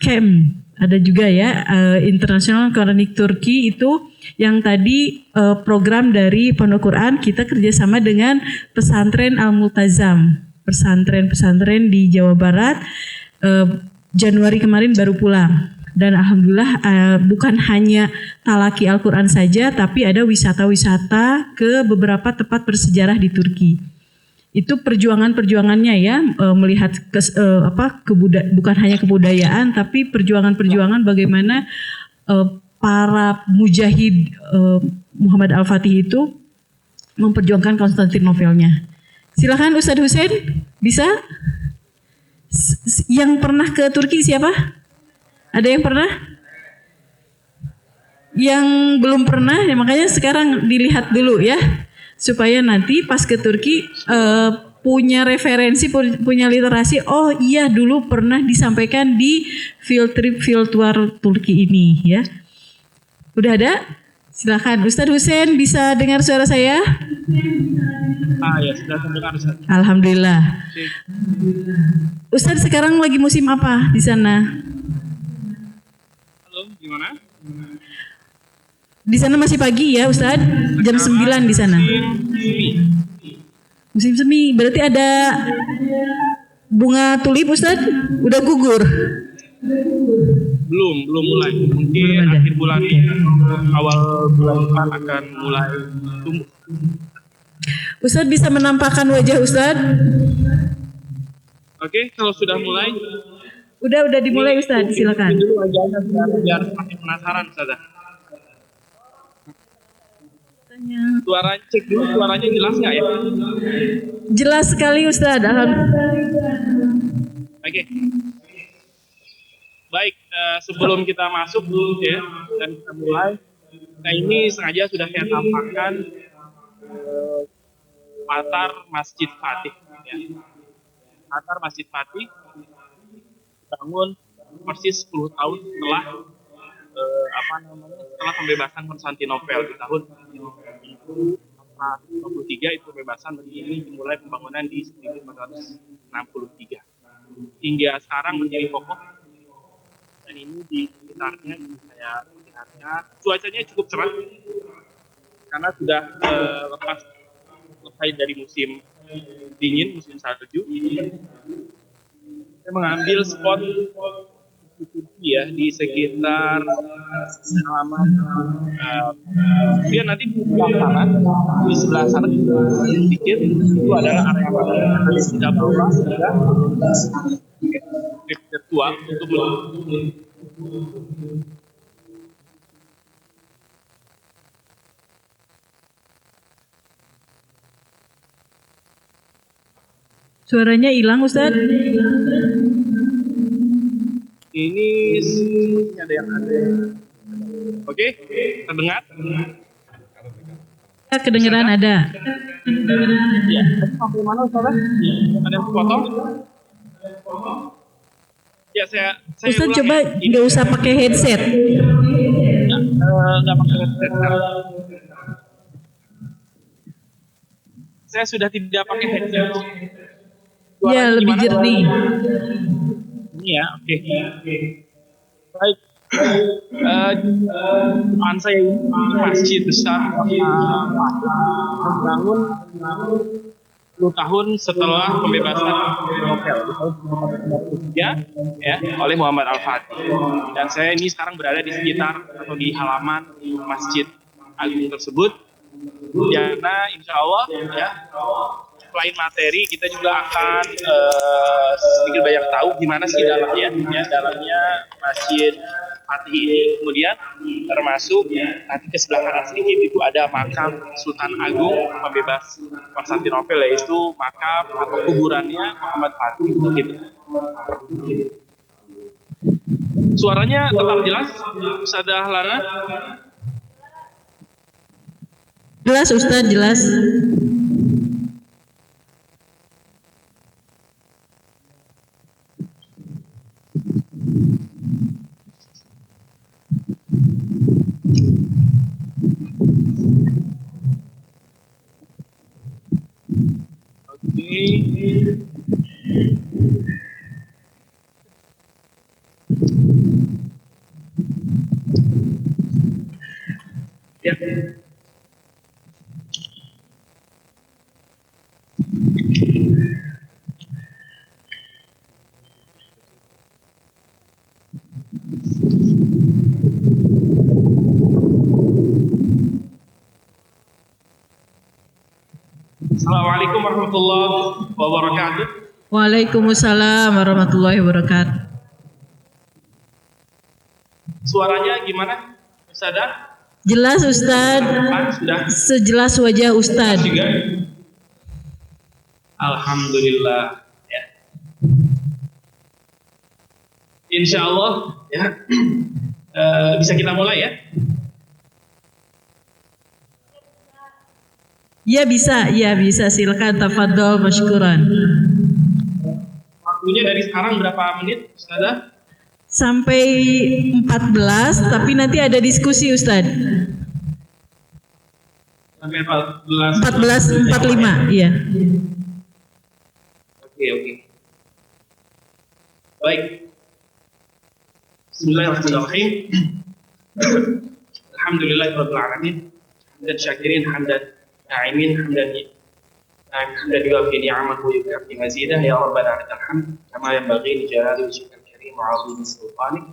Camp. Ada juga ya, International Quranic Turkey itu yang tadi program dari Pondok Quran, kita kerjasama dengan pesantren Al-Multazam, pesantren-pesantren di Jawa Barat. Januari kemarin baru pulang. Dan alhamdulillah bukan hanya talaki Al-Quran saja, tapi ada wisata-wisata ke beberapa tempat bersejarah di Turki. Itu perjuangan-perjuangannya ya, melihat bukan hanya kebudayaan, tapi perjuangan-perjuangan bagaimana para mujahid Muhammad Al-Fatih itu memperjuangkan Konstantinovelnya. Silakan Ustadz Hussein, bisa? Yang pernah ke Turki siapa? Ada yang pernah? Yang belum pernah, ya makanya sekarang dilihat dulu ya, supaya nanti pas ke Turki punya referensi, punya literasi. Oh iya, dulu pernah disampaikan di field trip field tour Turki ini ya. Udah ada? Silakan Ustadz Hussein, bisa dengar suara saya? Ya, sudah terdengar Ustadz. Alhamdulillah. Ustadz sekarang lagi musim apa di sana? Halo, gimana? Di sana masih pagi ya Ustadz? Jam 9 di sana. Musim semi. Berarti ada bunga tulip Ustadz? Udah gugur? Belum mulai. Mungkin akhir bulan ini, awal bulan depan akan mulai tumbuh. Ustadz bisa menampakkan wajah Ustadz? Oke, kalau sudah mulai. Udah dimulai Ustadz, silakan. Dulu wajahnya biar semakin penasaran Ustazah. Suara cek dulu, suaranya jelas nggak ya? Jelas sekali Ustadz, alhamdulillah. Oke. Baik, sebelum kita masuk dulu ya, dan kita mulai. Nah ini sengaja sudah saya tampakkan latar Masjid Fatih. Ya. Latar Masjid Fatih bangun persis 10 tahun setelah setelah pembebasan Konstantinopel di tahun 1923. Itu pembebasan ini dimulai pembangunan di 1963 hingga sekarang menjadi kokoh. Dan ini di sekitarnya saya lihatnya cuacanya cukup cerah karena sudah selesai dari musim dingin, musim salju. Saya mengambil spot ya di sekitar halaman dia nanti di sebelah sana sedikit itu adalah area yang tidak berubah virtual untuk Suaranya hilang Ustadz. Ini sepertinya ada yang ada. Oke, terdengar? Ya, kedengeran ada. Ya, sampai mana Ustaz? Ada yang potong? Ya, saya Ustadz ulang coba ya. nggak usah pakai headset. Nggak pakai headset. Saya sudah tidak pakai headset. Ya, lebih jernih. Ini ya, oke. Baik. Depan saya ini masjid besar bangun 10 tahun setelah pembebasan Konstantinopel di tahun 1993 ya oleh Muhammad Al-Fatih. Dan saya ini sekarang berada di sekitar atau di halaman Masjid Agung tersebut. Karena insya Allah ya selain materi kita juga akan sedikit banyak tahu gimana sih dalamnya ya dalamnya Masjid Fatih ini. Kemudian termasuk nanti ke sebelah kanan sedikit itu ada makam Sultan Agung pembebas Konstantinopel, yaitu makam atau kuburannya Muhammad Fatih gitu. Suaranya tetap jelas Ustazah Lana? Jelas Ustadz, jelas. Oke. Ya. Assalamualaikum warahmatullahi wabarakatuh. Waalaikumsalam warahmatullahi wabarakatuh. Suaranya gimana, Ustazah? Jelas Ustaz, Sudah sejelas wajah Ustaz. juga. Alhamdulillah. Ya. Insya Allah ya. Bisa kita mulai ya. Ya bisa. Silakan tafadhol masykuran. Waktunya dari sekarang berapa menit, Ustazah? Sampai 14, tapi nanti ada diskusi Ustaz. Sampai 14. 14.45, iya. Oke. Baik. Bismillahirrahmanirrahim. Alhamdulillahirabbil alamin. Hamdan syakirin, hamdan na'imin, hamdan yuwafi ni'amahu wa yukafi mazidah. Ya Rabbana lakal hamd kama yanbaghi li jalali wajhikal karim wa 'azimi sultanik.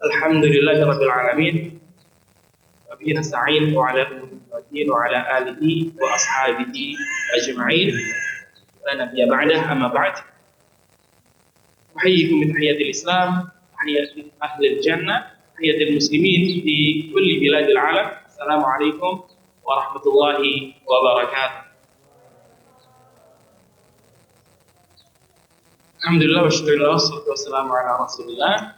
Alhamdulillahirabbil alamin. Wa bihi nasta'in wa 'ala al-muttaqin wa 'ala alihi wa ashabihi ajma'in. La nabiyya ba'dah, amma ba'd. Uhayyikum bi tahiyyatil Islam, tahiyyatul ahlil jannah, tahiyyatul muslimin di kulli biladil alam. Assalamualaikum warahmatullahi wabarakatuh. Alhamdulillah wa syukurillah wassalatu wassalamu ala rasulillah.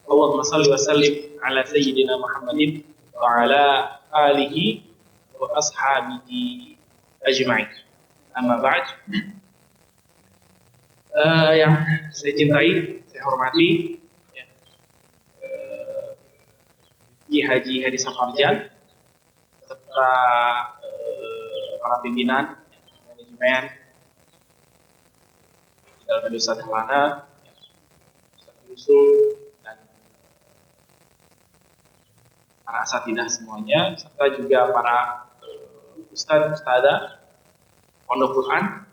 Allahumma salli wa sallim ala sayyidina Muhammadin wa ala alihi wa ashabihi ajma'in. Amma ba'd. Yang saya cintai, saya hormati ya, Haji Hadi Safarjan serta para pimpinan manajemen di dalam Ustaz Helana, Ustaz Yusuf dan para asatidah semuanya, serta juga para ustadzah Pondok Quran,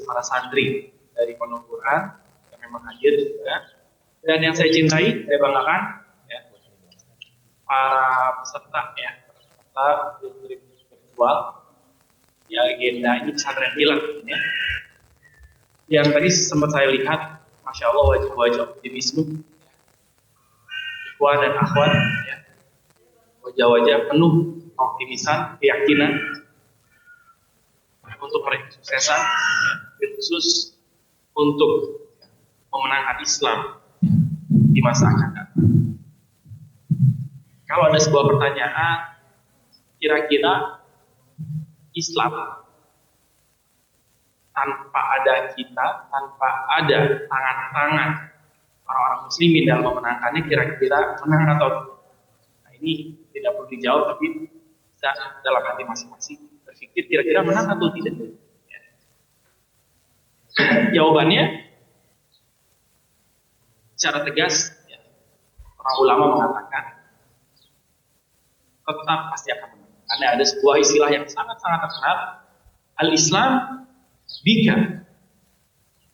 para santri dari Pondok Quran yang memang hadir juga, dan yang saya cintai, saya banggakan ya, para peserta virtual ya, agenda ini pesantren hilang ya. Yang tadi sempat saya lihat, masya Allah, wajah-wajah optimisme ikhwan dan akhwat ya, wajah-wajah penuh optimisan, keyakinan untuk meraih kesuksesan, ya, khusus untuk memenangkan Islam di masa akan datang. Kalau ada sebuah pertanyaan, kira-kira Islam tanpa ada kita, tanpa ada tangan-tangan orang-orang muslimin dalam memenangkannya, kira-kira menang atau tidak? Nah, ini tidak perlu dijawab, tapi bisa dalam hati masing-masing berpikir kira-kira menang atau tidak. Ya. Jawabannya secara tegas ya, para ulama mengatakan tetap pasti akan menang. Karena ada sebuah istilah yang sangat-sangat terkenal, al-Islam bika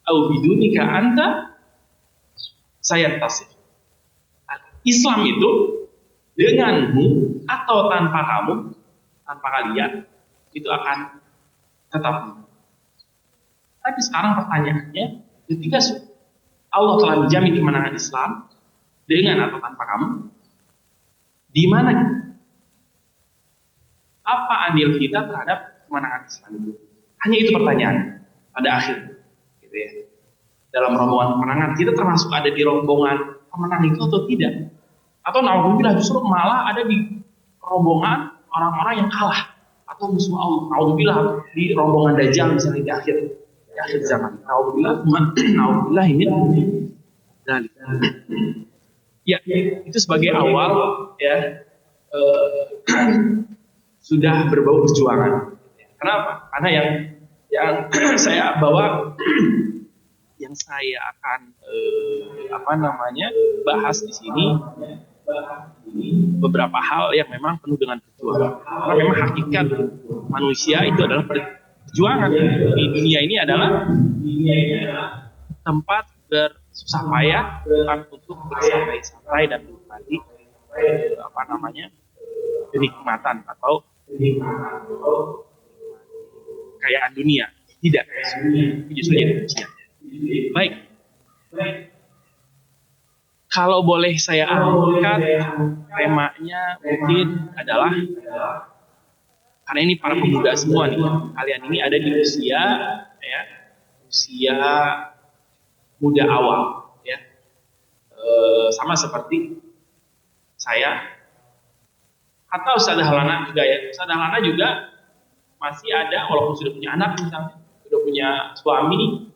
au bidunika anta sayantasir. Islam itu denganmu atau tanpa kamu, tanpa kalian, itu akan tetap menang. Tapi sekarang pertanyaannya, ketika Allah telah menjamin kemenangan Islam dengan atau tanpa kamu, di mana apa andil kita terhadap kemenangan Islam itu? Hanya itu pertanyaan pada akhir, gitu ya. Dalam rombongan kemenangan kita termasuk ada di rombongan pemenang itu atau tidak? Atau naudzubillah justru malah ada di rombongan orang-orang yang kalah atau musuh Allah. Naudzubillah di rombongan Dajjal misalnya di akhir zaman. Naudzubillah ini dan ya itu sebagai awal ya sudah berbau perjuangan. Kenapa? Karena yang saya bawa, yang saya akan bahas di sini beberapa hal yang memang penuh dengan perjuangan. Karena memang hakikat manusia itu adalah perjuangan. Di dunia ini adalah tempat bersusah payah, bukan untuk bersantai-santai dan menikmati kenikmatan atau kekayaan dunia. Tidak, justru jadi ujian. Baik. Kalau boleh saya angkat, temanya mungkin adalah, karena ini para pemuda semua nih, kalian ini ada di usia muda awal, ya, sama seperti saya, atau Ustaz Dahlan juga ya. Ustaz Dahlan juga masih ada, walaupun sudah punya anak misalnya, sudah punya suami,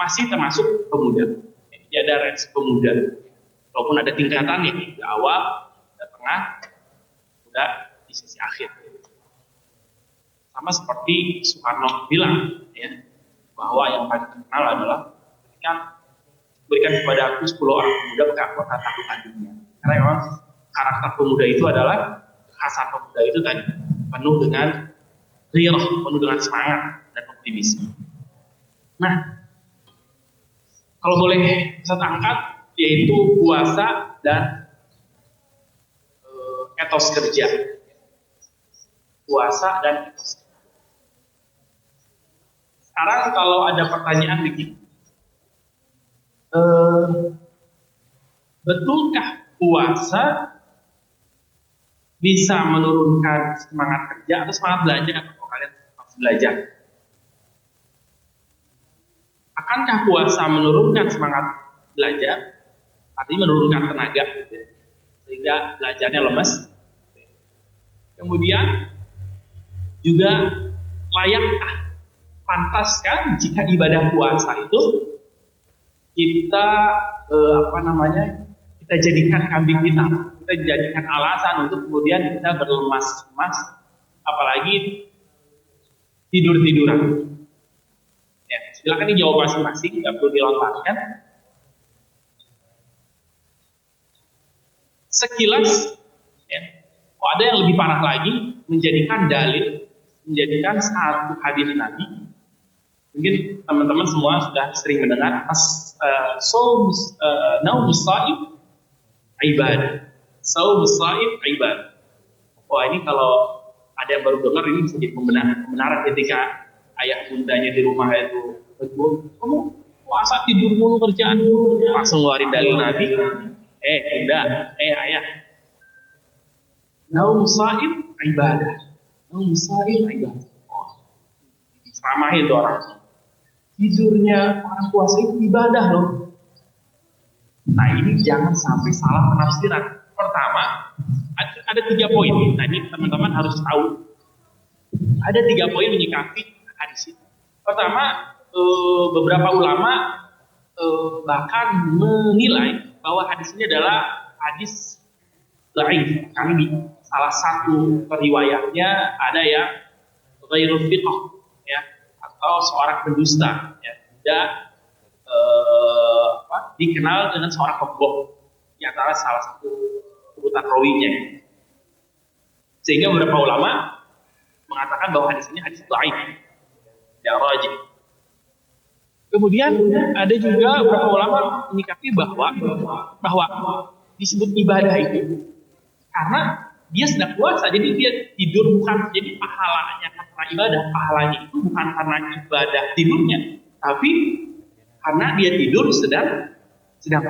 masih termasuk pemuda. Dia ada range pemuda. Walaupun ada tingkatannya di awal, di tengah, udah di sisi akhir. Sama seperti Soekarno bilang, ya, bahwa yang paling terkenal adalah berikan kepada aku 10 orang pemuda kekuatan taklukkan dunia. Karena memang karakter pemuda itu adalah, khasan pemuda itu tadi penuh dengan ghirah, penuh dengan semangat dan optimisme. Nah, kalau boleh saya angkat, yaitu puasa dan etos kerja. Puasa dan etos kerja. Sekarang kalau ada pertanyaan begini, betulkah puasa bisa menurunkan semangat kerja atau semangat belajar kalau kalian masih belajar? Akankah puasa menurunkan semangat belajar? Artinya menurunkan tenaga, sehingga belajarnya lemes. Kemudian juga layakkah, pantaskah jika ibadah puasa itu kita kita jadikan kambing hitam, kita jadikan alasan untuk kemudian kita berlemas-lemas, apalagi tidur-tiduran. Ya, silakan dijawab masing-masing, nggak perlu dilontarkan. Sekilas, ya, ada yang lebih parah lagi, menjadikan dalil, menjadikan satu hadis Nabi. Mungkin teman-teman semua sudah sering mendengar naumus shaim ibadah. Saumus shaim ibadah. Wah, ini kalau ada yang baru dengar, ini bisa jadi pembenaran ketika ayah bundanya di rumah itu betul, kamu puasa tidur mulu kerjaan mulu, langsung ngeluarin dalil Nabi. Bunda, ayah. Naumus shaim ibadah. Naumus shaim ibadah. Seramahin tuh orang. Tidurnya orang puasa itu ibadah loh. Nah, ini jangan sampai salah penafsiran. Pertama, ada 3 poin. Nah, ini teman-teman harus tahu. Ada 3 poin menyikapi hadis ini. Pertama, beberapa ulama bahkan menilai bahwa hadis ini adalah hadis dhaif. Karena di salah satu riwayatnya ada yang ghairul thiqah, ya, atau seorang pendusta, ya, tidak dikenal dengan seorang pembohong di antara salah satu urutan rawinya. Sehingga beberapa ulama mengatakan bahwa hadis ini hadis dhaif, ya, rajih. Kemudian ada juga beberapa ulama menyikapi bahwa disebut ibadah itu karena dia sedang puasa, jadi dia tidur bukan jadi pahalanya karena ibadah, pahalanya itu bukan karena ibadah tidurnya, tapi karena dia tidur sedang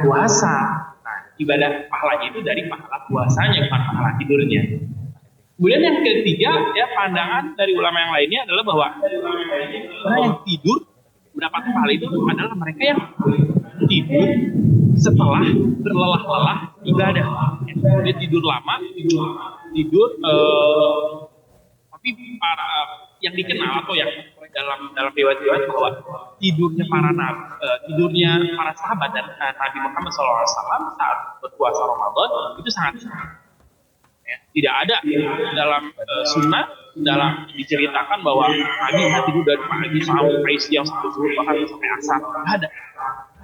puasa. Nah, ibadah pahalanya itu dari pahala puasanya, bukan pahala tidurnya. Kemudian yang ketiga, ya, pandangan dari ulama yang lainnya adalah bahwa orang yang tidur mendapatkan pahala itu adalah mereka yang tidur setelah berlelah-lelah ibadah. Dia tidur lama, tapi para yang dikenal atau yang dalam riwayat-riwayat bahwa tidurnya para sahabat dan Nabi Muhammad SAW saat berpuasa Ramadan itu sangat singkat. Ya, tidak ada dalam sunnah dalam diceritakan bahwa Nabi tidur dari pagi sampai siang sampai zuhur bahkan sampai asar, tidak ada.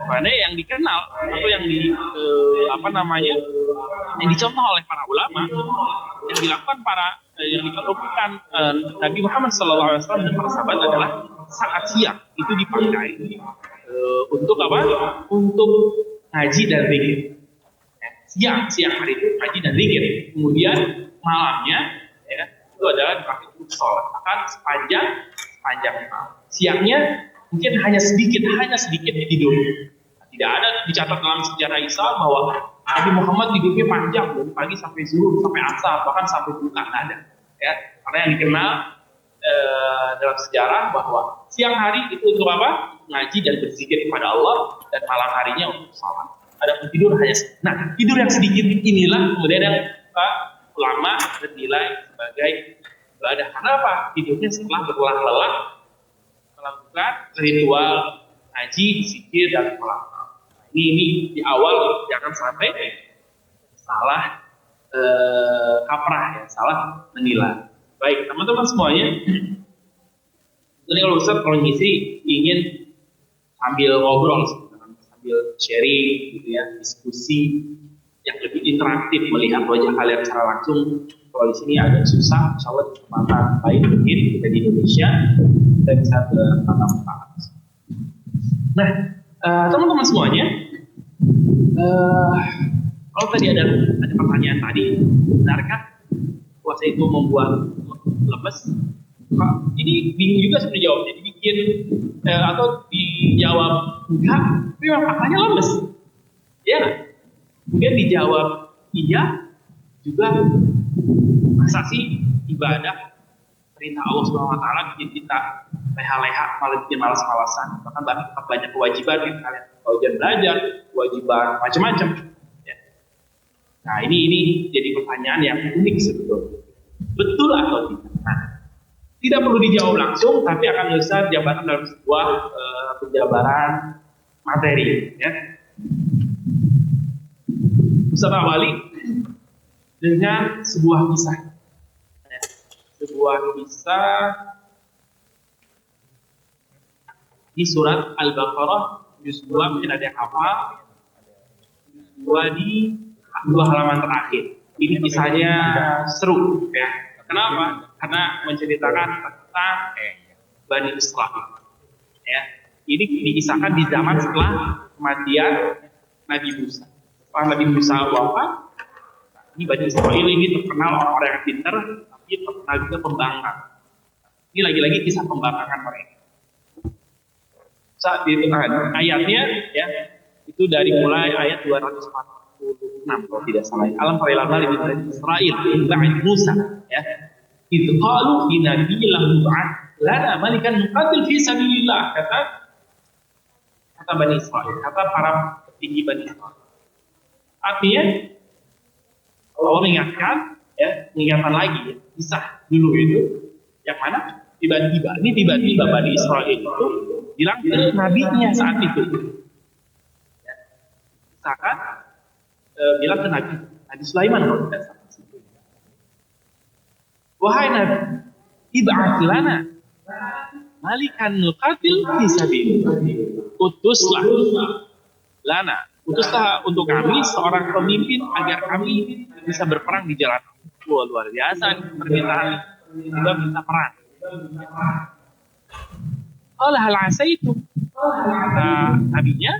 kepada yang dikenal atau yang yang dicontoh oleh para ulama, yang dilakukan yang dilakukan Nabi Muhammad SAW dan para sahabat adalah saat siang itu dipakai untuk apa? Untuk ngaji dan zikir. Siang hari itu ngaji dan zikir. Kemudian malamnya ya, itu adalah dipakai untuk sholat. Akan sepanjang malam. Siangnya mungkin hanya sedikit tidur. Tidak ada dicatat dalam sejarah Islam bahwa Nabi Muhammad tidurnya panjang dari pagi sampai zuhur, sampai asar, bahkan sampai buka, ada. Ya, karena yang dikenal dalam sejarah bahwa siang hari itu untuk apa? Ngaji dan berzikir kepada Allah, dan malam harinya untuk sholat. Ada tidur hanya tidur yang sedikit inilah kemudian yang ulama bernilai sebagai ibadah. Kenapa? Tidurnya setelah berlelah-lelah melakukan ritual ngaji, zikir dan sholat. Ini di awal jangan sampai salah kaprah ya, salah menilai. Baik teman-teman semuanya, ini kalau ngisi ingin sambil ngobrol, sambil sharing gitu ya, diskusi yang lebih interaktif, melihat wajah kalian secara langsung. Kalau di sini agak susah, insya Allah di kesempatan lain mungkin kita di Indonesia kita bisa bertatap muka. Nah, teman-teman semuanya, kalau tadi ada pertanyaan tadi, benarkah puasa itu membuat lemes? Ini bingung juga sebenarnya jawabnya. Dibikin atau dijawab enggak, tapi memang faktanya lemes. Ya, kemudian dijawab iya juga. Masa sih ibadah perintah Allah SWT bikin kita leha-leha, malah bikin malas-malasan. Bahkan tetap banyak kewajiban kan kalian, kewajiban belajar, kewajiban macam-macam. Ya. Nah ini jadi pertanyaan yang unik sebetulnya. Betul atau tidak? Nah, tidak perlu dijawab langsung, tapi akan bisa jawaban dalam sebuah penjabaran materi. Ya. Ustaz awali dengan sebuah kisah. Ya. Sebuah kisah di surat Al-Baqarah juz 2, mungkin ada yang hafal, di 2 halaman terakhir. Ini kisahnya seru ya. Kenapa? Karena menceritakan tentang Bani Israil. Ya. Ini dikisahkan di zaman setelah kematian Nabi Musa. Setelah Nabi Musa wafat, ini Bani Israil ini terkenal orang-orang yang pintar, tapi terkenal juga pembangkang. Ini lagi-lagi kisah pembangkangan mereka. Saat itu ayatnya ya, itu dari mulai ayat 246 kalau tidak salah. Alam tara ila Bani Israil ba'd Musa ya. Itu qalu inna nabiyyan ba'ath lana malikan nuqatil fi sabilillah, kata Bani Israil, kata para petinggi Bani Israil. Artinya Allah mengingatkan ya, mengingatkan lagi ya, kisah dulu itu yang mana tiba-tiba Bani Israil itu bilang ke nabinya saat itu ya, misalkan bilang ke Nabi Sulaiman kalau tidak salah, wahai Nabi, ib'ats lana malikan nuqatil fi sabilillah, utuslah untuk kami seorang pemimpin agar kami bisa berperang di jalan. Wah, luar biasa permintaan juga bisa perang. Qala hal asaitu, kata nabinya,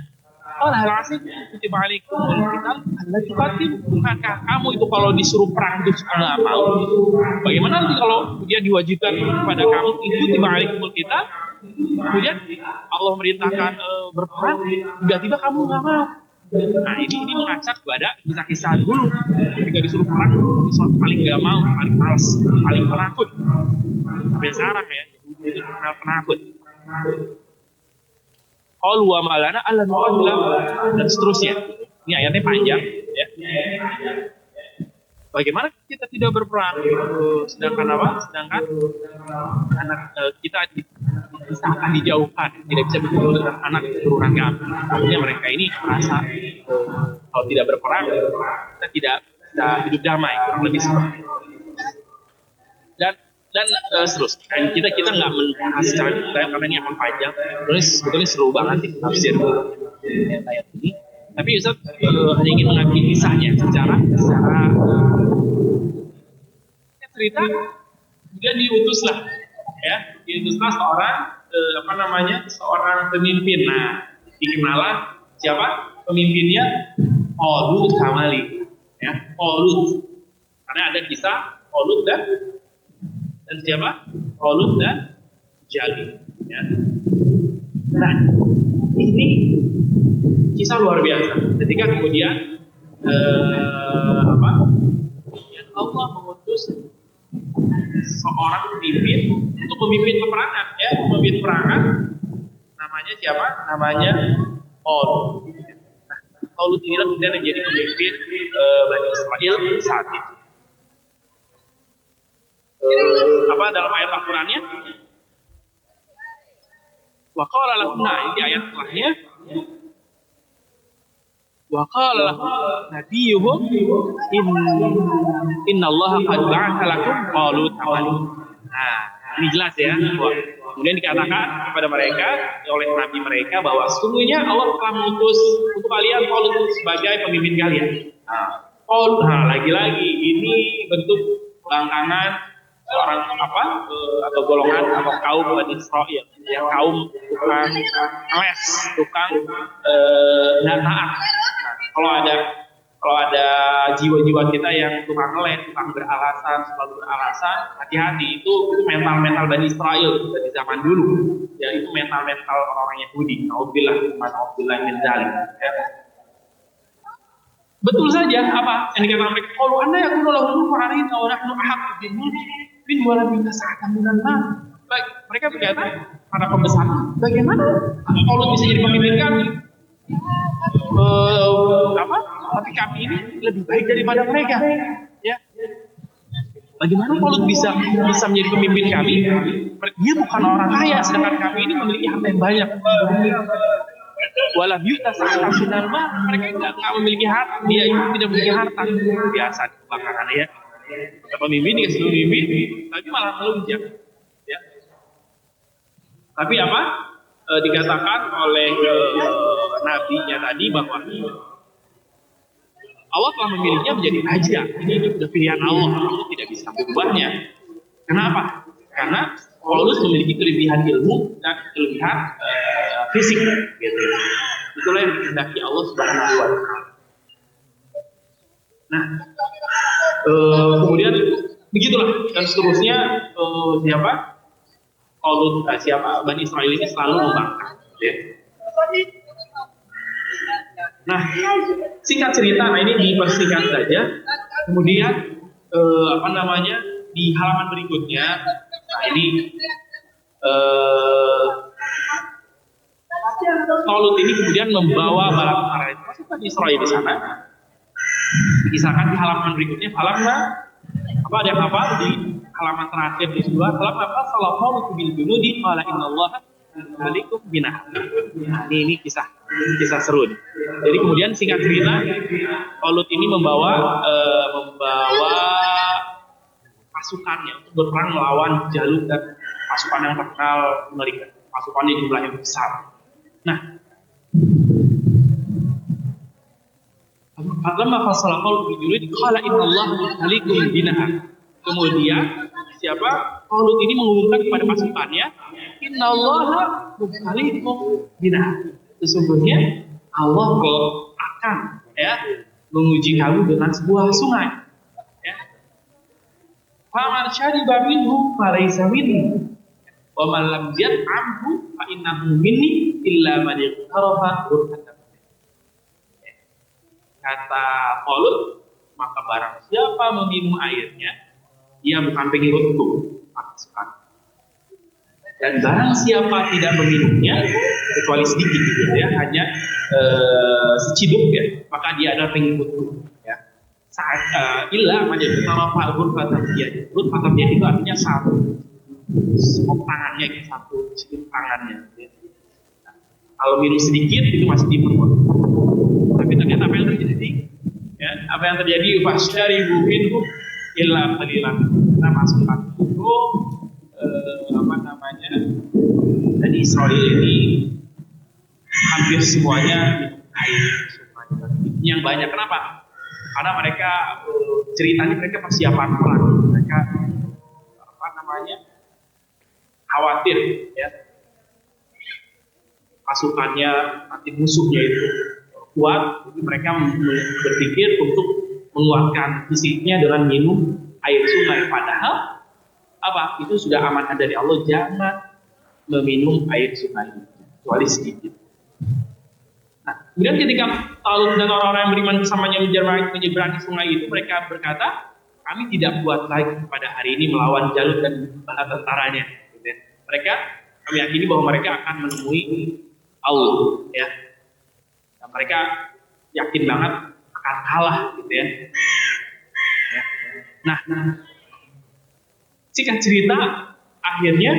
qala hal asaitu kutiba alaikumul qital alla tuqatilu. Maka kamu itu kalau disuruh perang itu suka enggak mau. Bagaimana nanti kalau dia diwajibkan kepada kamu itu kutiba alaikumul qital, kemudian Allah merintahkan berperang, tiba-tiba kamu enggak mau. Nah ini mengacak kepada kisah-kisah dulu ketika disuruh perang, paling nggak mau, paling malas, paling penakut. Sampai sekarang ya, itu penakut. Qalu wa malana alla nuqatila dan seterusnya. Ini ayatnya panjang ya. Bagaimana kita tidak berperang? Sedangkan apa? Sedangkan anak kita akan dijauhkan, tidak bisa berkumpul dengan anak keturunan kami. Artinya mereka ini merasa kalau tidak berperang kita tidak bisa hidup damai, kurang lebih seperti itu. Dan dan seterusnya. Dan kita nggak membahas secara detail karena ini akan panjang. Sebetulnya seru banget sih tafsir ayat ini. Tapi Ustaz hanya ingin mengambil kisahnya secara cerita. Kemudian diutuslah seorang pemimpin. Nah, dikenallah siapa pemimpinnya? Talut Kamali, ya, Talut. Karena ada kisah Talut dan siapa? Talut dan Jalil, ya. Nah, ini kisah luar biasa. Ketika kemudian Allah mengutus seorang pemimpin untuk memimpin peperangan, ya, memimpin peperangan. Namanya siapa? Namanya Talut. Nah, Talut inilah kemudian menjadi pemimpin Bani Israel saat itu. Apa dalam ayat Al-Qur'annya? Wa qala lahum, nah ini ayat terakhirnya. Wa qala lahum nabiyuhum innallaha qad ba'atha lakum Talut Kamali. Nah, ini jelas ya. Kemudian dikatakan kepada mereka oleh nabi mereka bahwa sesungguhnya Allah telah mengutus untuk kalian Talut sebagai pemimpin kalian. Nah, lagi-lagi ini bentuk bangkangan seorang atau golongan atau kaum Bani Israel, yang kaum tukang les, tukang nggak taat. Nah, kalau ada jiwa-jiwa kita yang tukang les, tukang selalu beralasan, hati-hati, itu mental Bani Israel dari zaman dulu. Ya, itu mental orang Yahudi. Nauzubillah min dzalik. Ya. Betul saja apa yang dikatakan mereka, kalau Anda yang kullahu fa'alina wa nahnu ahaqqu bil mulki min walabi tasa'atan minan nas. Baik, mereka berkata para pembesar, bagaimana Talut bisa jadi pemimpin kami? Tapi kami ini lebih baik daripada mereka, ya. Bagaimana Talut bisa menjadi pemimpin kami? Dia bukan orang kaya, sedangkan kami ini memiliki harta yang banyak. Walau yuta sa'atan minal mal, mereka nggak memiliki harta, dia itu tidak memiliki harta. Biasa di belakangan, ya. Pemimpin dikasih pemimpin, tapi malah melunjak, ya. Tapi dikatakan oleh nabinya tadi bahwa Allah telah memilihnya menjadi raja. Ini sudah pilihan Allah, Allah tidak bisa mengubahnya. Kenapa? Karena Paulus memiliki kelebihan ilmu dan kelebihan fisik, gitu. Itulah yang dikehendaki Allah Subhanahu wa Ta'ala. Nah, kemudian begitulah dan seterusnya. Siapa Bani Israel ini selalu membangkang, ya. Nah, singkat cerita, nah ini dipersingkat saja. Kemudian di halaman berikutnya, nah ini Talut ini kemudian membawa bala tentara itu masuk Bani Israel di sana. Kisahkan di halaman berikutnya, di halaman terakhir di sebelah, sallallahu bil junudi qala innallaha malikum binah. Nah, ini kisah seru nih. Jadi kemudian singkat cerita, Talut ini membawa pasukannya untuk berperang melawan Jalut dan pasukan yang terkenal mereka. Pasukannya jumlahnya besar. Nah, falamma fasala Talut bil junudi qala innallaha malikum binah. Kemudian Talut ini mengumumkan kepada pasukannya, innallaha mubtaliikum binah. Sesungguhnya Allah akan menguji kamu dengan sebuah sungai. Ya. Faman syariba minhu falaysa minni wa man lam yat'amhu fa innahu minni illa man iqtarafa ghurfatan. Kata Talut, maka barang siapa meminum airnya, dia bukan pengikutku, pasukan. Dan barang siapa tidak meminumnya, kecuali sedikit gitu ya, hanya seciduk ya, maka dia adalah pengikutku. Ya. Saat ilah menjadi tarafa ghurfatan dia. Ghurfatan dia itu artinya satu tangannya, satu sedikit tangannya. Ya. Nah, kalau minum sedikit itu masih di perut. Tapi ternyata apa yang terjadi? Ya, apa yang terjadi? Fasyaribu minhu illa qalilan. Kita pasukan itu apa namanya, dari Israel ini hampir semuanya air semuanya. Yang banyak kenapa? Karena mereka ceritanya mereka persiapan perang, mereka apa namanya khawatir ya pasukannya nanti musuhnya itu kuat, jadi mereka berpikir untuk menguatkan fisiknya dengan minum air sungai. Padahal apa? Itu sudah amanah dari Allah, jangan meminum air sungai kecuali sedikit. Nah, kemudian ketika Talut dan orang-orang yang beriman bersamanya menyeberangi sungai itu, mereka berkata, kami tidak kuat lagi pada hari ini melawan Jalut dan bala tentaranya. Mereka, kami yakini bahwa mereka akan menemui Allah, ya. Dan mereka yakin banget akan kalah, gitu ya. Nah, singkat cerita, akhirnya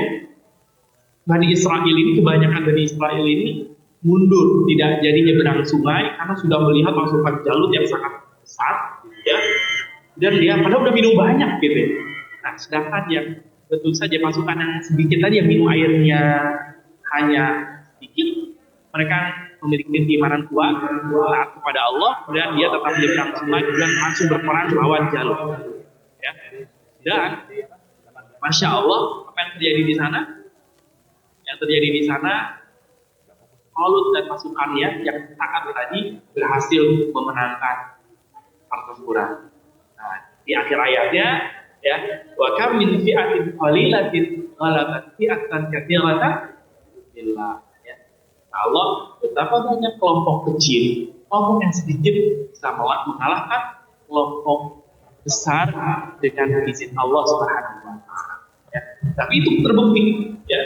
Bani Israel ini, kebanyakan Bani Israel ini mundur, tidak jadi nyeberang sungai karena sudah melihat pasukan Jalut yang sangat besar, ya. Dan dia padahal udah minum banyak, gitu ya. Nah, sedangkan yang tentu saja pasukan yang sedikit tadi yang minum airnya hanya sedikit, mereka memiliki keimanan kuat, taat kepada Allah, dan dia tetap menyeberang sungai dan langsung berperang melawan Jalut. Ya. Dan Masya Allah, apa yang terjadi di sana? Yang terjadi di sana, Talut dan pasukannya yang taat tadi berhasil memenangkan pertempuran. Nah, di akhir ayatnya, ya, wa kam min fi'atin qalilatin ghalabat fi'atan katsiratan billah. Ya. Allah, betapa banyak kelompok kecil, kelompok yang sedikit bisa mengalahkan kelompok besar dengan izin Allah Subhanahu wa taala. Ya. Tapi itu terbukti, ya.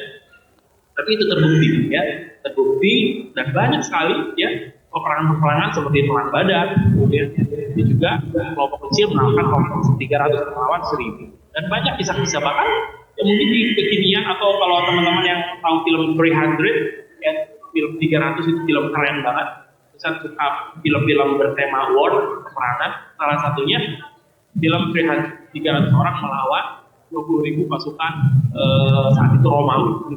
Tapi itu terbukti, ya. Terbukti dan banyak sekali, ya, peperangan-peperangan seperti perang Badar, kemudian ini juga kelompok kecil mengalahkan kelompok 300 melawan 1000. Dan banyak kisah-kisah, bahkan ya mungkin di kekinian, atau kalau teman-teman yang tahu film 300, ya, film 300 itu film keren banget. Saya suka film-film bertema war, peperangan. Salah satunya film 300 orang melawan 20.000 pasukan saat itu Romawi.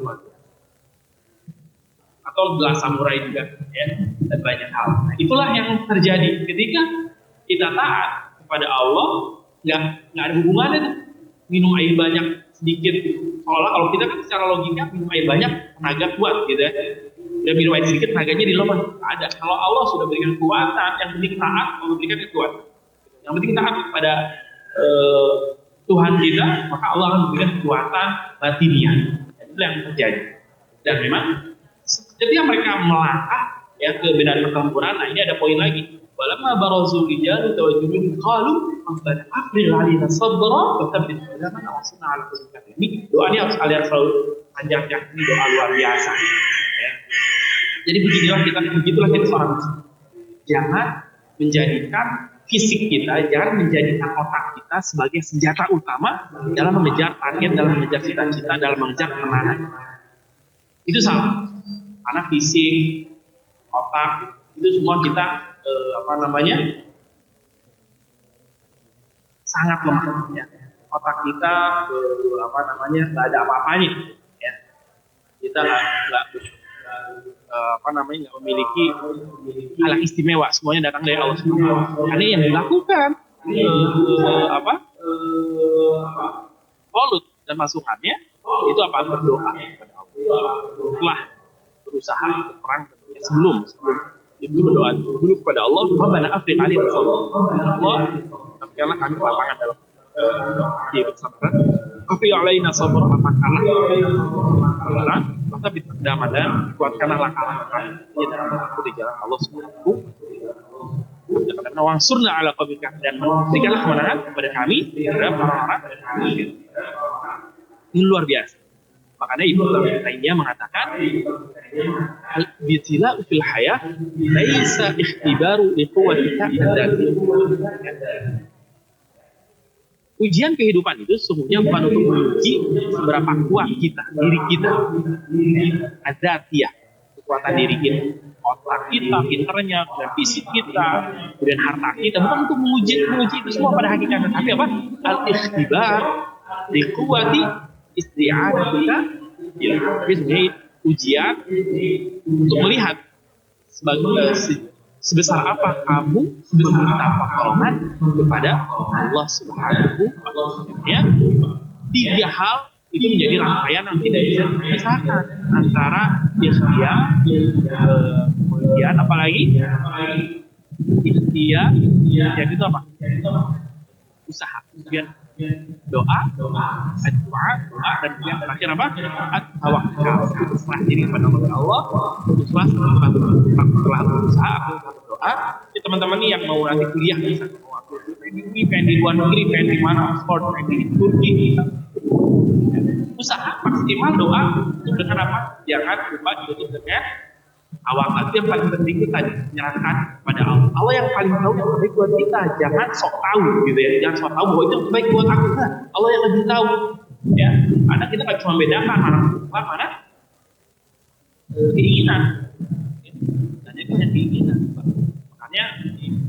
Atau gelas samurai juga, ya, dan banyak hal. Nah, itulah yang terjadi ketika kita taat kepada Allah, nggak ada hubungannya minum air banyak sedikit. Soalnya kalau kita kan secara logika minum air banyak tenaga kuat, gitu ya. Dan minum air sedikit tenaganya dilemah. Ada. Kalau Allah sudah berikan kekuatan, yang penting taat, Allah berikan kekuatan. Yang penting taat kepada Tuhan kita, maka Allah akan memberikan kekuatan batiniah. Itulah yang terjadi. Dan memang ketika mereka melangkah, ya, ke medan pertempuran, nah ini ada poin lagi. Walamma barazu rijalu tawajjudun qalu rabbana afrigh 'alaina sabra wa tsabbit aqdamana wa ansurna 'alal qawmil kafirin. Ini doanya harus kalian selalu panjatkan, ini doa luar biasa. Ya. Jadi begitulah kita seorang muslim. Jangan menjadikan fisik kita, jangan menjadikan otak kita sebagai senjata utama dalam mengejar target, dalam mengejar cita-cita, dalam mengejar kemenangan. Itu salah. Karena fisik, otak, itu semua kita sangat lemah. Ya. Otak kita nggak ada apa-apanya. Ya. Kita nggak memiliki hal yang istimewa. Semuanya datang dari Allah Subhanahu. Karena yang dilakukan Talut dan pasukannya itu apa? Berdoa kepada Allah. Setelah berusaha untuk perang, sebelum itu berdoa dulu kepada Allah, Rabbana afrigh 'alaina sabra. Allah, berikanlah kami kelapangan dalam hidup sabar. Afrigh 'alaina sabra, katakanlah kebenaran, maka bid'ah dan kuatkanlah langkah-langkah kami di dalam di jalan Allah Subhanahu wa taala. Wansurna 'alal qawmil kafirin, dan berikanlah kemenangan kepada kami terhadap orang-orang ini. Luar biasa. Makanya Ibnu Taimiyah mengatakan al-ibtila'u fil hayah laisa ikhtibaru li quwwatika adzatiyah. Ujian kehidupan itu sesungguhnya bukan untuk menguji seberapa kuat kita, diri kita, adzatiyah, kekuatan diri kita. otak kita, pinternya, dan fisik kita, kemudian harta kita, bukan untuk menguji itu semua pada hakikatnya, tapi apa? Al-ikhtibar liquwati isti'adatika ya, ujian untuk melihat sebesar apa kamu meminta pertolongan kepada Allah Subhanahu wa Ta'ala. Ya, 3 hal itu menjadi rangkaian yang tidak bisa dipisahkan antara ikhtiar, kemudian apalagi ikhtiar, jadi itu apa? Usaha, kemudian doa, dan yang terakhir apa? Tawakal, berserah diri kepada Allah, setelah berusaha, aku berdoa. Jadi teman-teman nih yang mau nanti kuliah, misalnya mau aku pengen di luar negeri, pengen di mana, Oxford, pengen di Turki, usaha maksimal doa dengan apa? Jangan lupa ditutup dengan awal. Yang paling penting itu tadi menyerahkan pada Allah. Allah yang paling tahu yang terbaik buat kita. Jangan sok tahu gitu ya. Jangan sok tahu bahwa itu yang terbaik buat aku. Nah, Allah yang lebih tahu. Ya, karena kita nggak cuma membedakan mana keinginan. Dan itu hanya keinginan. Makanya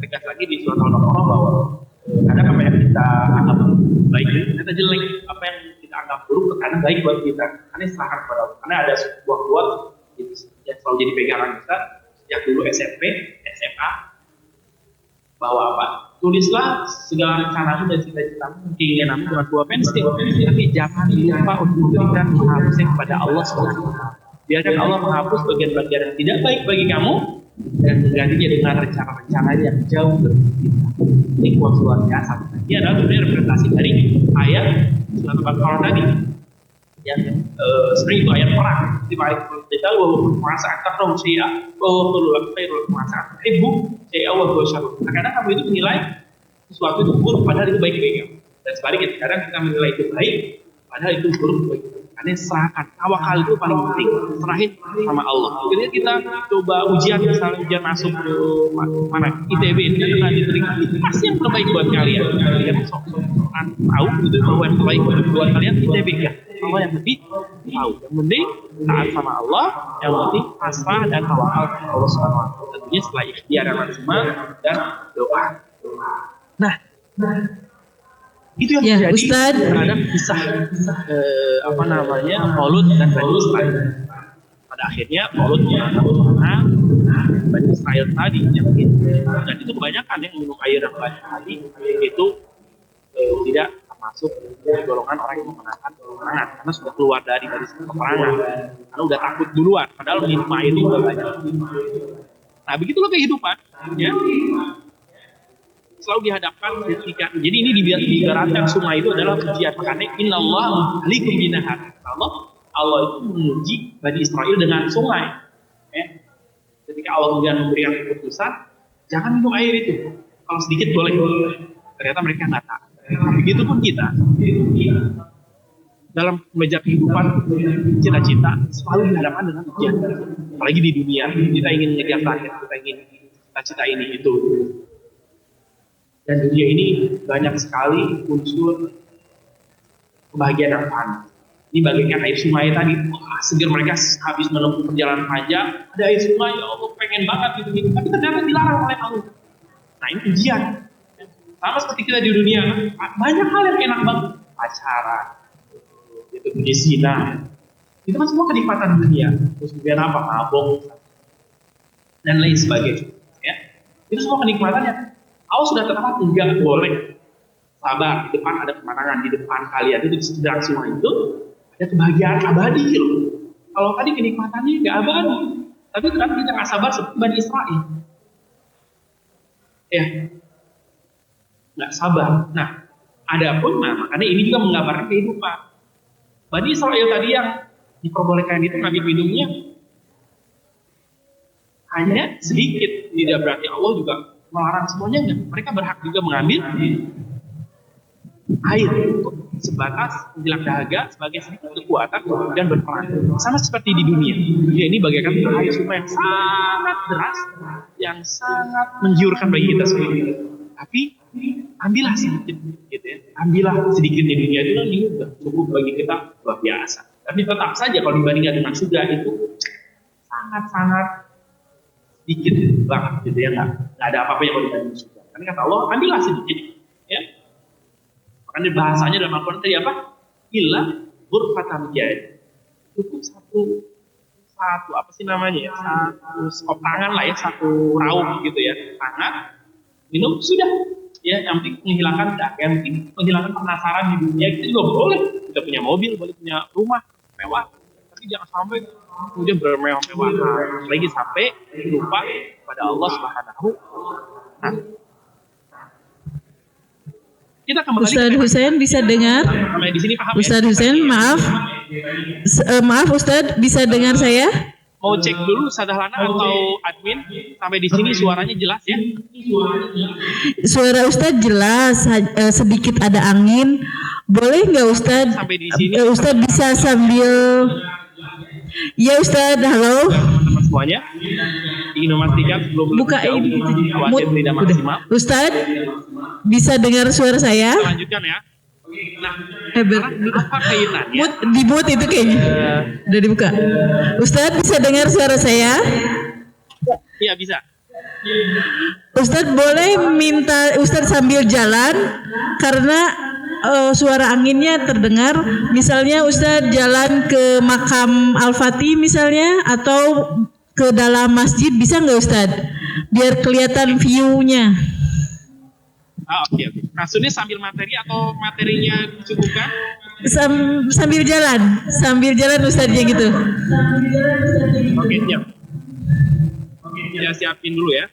tegas lagi di surat Al-Baqarah bahwa kadang apa yang kita anggap baik ternyata jelek, apa yang kita anggap buruk terkadang baik buat kita. Karena serahkan kepada Allah. Karena ada sebuah quote yang selalu jadi pegangan kita sejak dulu SMP, SMA, bahwa apa? Tulislah segala rencanamu dan cita-citamu, keinginanmu dengan 2 pensil, tapi jangan lupa untuk memberikan menghapusnya kepada Allah SWT. Biarkan Allah menghapus bagian-bagian yang tidak baik bagi kamu dan menggantinya dengan rencana-rencana yang jauh lebih kita. Ini kuat luar biasa. Ini adalah sebenarnya representasi dari ayat surat Al-Baqarah tadi. Yang sering itu ayat perang. Di ayat kita bahwa perasaan takrahu syai'a bahwa tulul khairul perasaan ibu syai'a wa huwa syarrun. Kadang kamu itu menilai sesuatu itu buruk padahal itu baik bagi kamu. Dan sebaliknya kadang kita menilai itu baik padahal itu buruk bagi kita. Karena serahkan, tawakal itu paling penting, serahin sama Allah. Ketika kita coba ujian, misalnya ujian masuk ke mana ITB itu kan diterima, pasti yang terbaik buat kalian. Kalian sok-sokan tahu gitu bahwa yang terbaik buat kalian ITB ya. Allah yang lebih tahu. Yang penting taat sama Allah, yang penting pasrah dan tawakal kepada Allah Subhanahu wa Ta'ala. Tentunya setelah ikhtiar yang maksimal dan doa. Nah, itu yang terjadi Ustaz terhadap kisah Talut dan Bani Israil. Pada akhirnya Talut menang Bani Israil tadi dan itu kebanyakan yang minum air yang banyak tadi itu tidak termasuk golongan orang yang memenangkan peperangan karena sudah keluar dari peperangan karena udah takut duluan padahal minum air itu udah banyak. Nah begitulah kehidupan ya. Selalu dihadapkan ketika jadi ini diibaratkan sungai itu adalah ujian. Makanya innallaha muhlikum binahar. Allah itu menguji Bani Israil dengan sungai. Ketika Allah kemudian memberikan keputusan, jangan minum air itu. Kalau sedikit boleh. Ternyata mereka nggak taat. Begitu pun kita dalam mengejar kehidupan cita-cita selalu dihadapkan dengan ujian. Apalagi di dunia kita ingin mengejar target, kita ingin cita-cita ini itu. Dan dunia ini banyak sekali unsur kebahagiaan yang fana. Ini bagaikan air sungai tadi. Wah, segar mereka habis menempuh perjalanan panjang. Ada air sungai, ya Allah pengen banget gitu. Tapi ternyata dilarang oleh Allah. Nah ini ujian. Sama seperti kita di dunia, banyak hal yang enak banget. Pacaran, itu punya zina. Itu kan semua kenikmatan dunia. Terus kemudian apa? Mabok dan lain sebagainya. Ya. Itu semua kenikmatannya. Allah sudah tetapkan enggak boleh sabar, di depan ada kemenangan, di depan kalian itu di sekitar semua itu ada kebahagiaan abadi loh. Kalau tadi kenikmatannya enggak abadi, tapi ternyata kita nggak sabar seperti Bani Israil. Ya, nggak sabar. Nah, adapun makanya ini juga menggambarkan kehidupan. Bani Israil tadi yang diperbolehkan itu ngambil minumnya hanya sedikit, tidak berarti Allah juga melarang semuanya enggak. Mereka berhak juga mengambil air untuk sebatas menjelang dahaga sebagai sedikit kekuatan dan berperang. Sama seperti di dunia. Dunia ini bagaikan air sungai yang sangat deras, yang sangat menggiurkan bagi kita semua. Tapi ambillah sedikit, gitu ya. Ambillah sedikit di dunia itu nanti sudah cukup bagi kita luar biasa. Tapi tetap saja kalau dibandingkan dengan surga itu sangat-sangat sedikit banget gitu ya, nggak ada apa-apanya kalau dibanding surga. Kan kata Allah, ambillah sedikit, ya. Makanya bahasanya dalam Al-Quran tadi apa? Illa ghurfatan jari. Cukup satu apa sih namanya ya, satu skop tangan lah ya, satu raung gitu ya, tangan, minum sudah. Ya, yang penting menghilangkan dahaga, yang penting menghilangkan penasaran di dunia. Kita juga boleh, kita punya mobil, boleh punya rumah mewah, tapi jangan sampai kemudian bermewah-mewah lagi sampai lupa pada Allah Subhanahu. Nah, kita kembali Ustadz Husain bisa dengar? sampai di sini paham Ustadz ya? Husain, maaf. Maaf Ustadz, bisa dengar saya? Mau cek dulu Ustazah Lana atau admin sampai di sini suaranya jelas ya? Suara Ustadz jelas, sedikit ada angin. Boleh nggak Ustadz? Sampai di sini. Ustadz bisa sambil. Ya Ustadz, halo. Teman-teman semuanya, ingin memastikan sebelum Buka jauh, ini. khawatir tidak maksimal. Ustadz, bisa dengar suara saya? Kita lanjutkan ya. Nah, apa kaitannya? Di mute itu kayaknya. Udah dibuka. Ustadz bisa dengar suara saya? Iya bisa. Ustadz boleh minta Ustadz sambil jalan karena suara anginnya terdengar. Misalnya Ustadz jalan ke makam Al-Fatih misalnya atau ke dalam masjid, bisa nggak Ustadz? Biar kelihatan view-nya. Oke. Maksudnya sambil materi atau materinya dicukupkan? Sambil jalan Ustadznya gitu. Oke, siap. Ya, siapin dulu ya.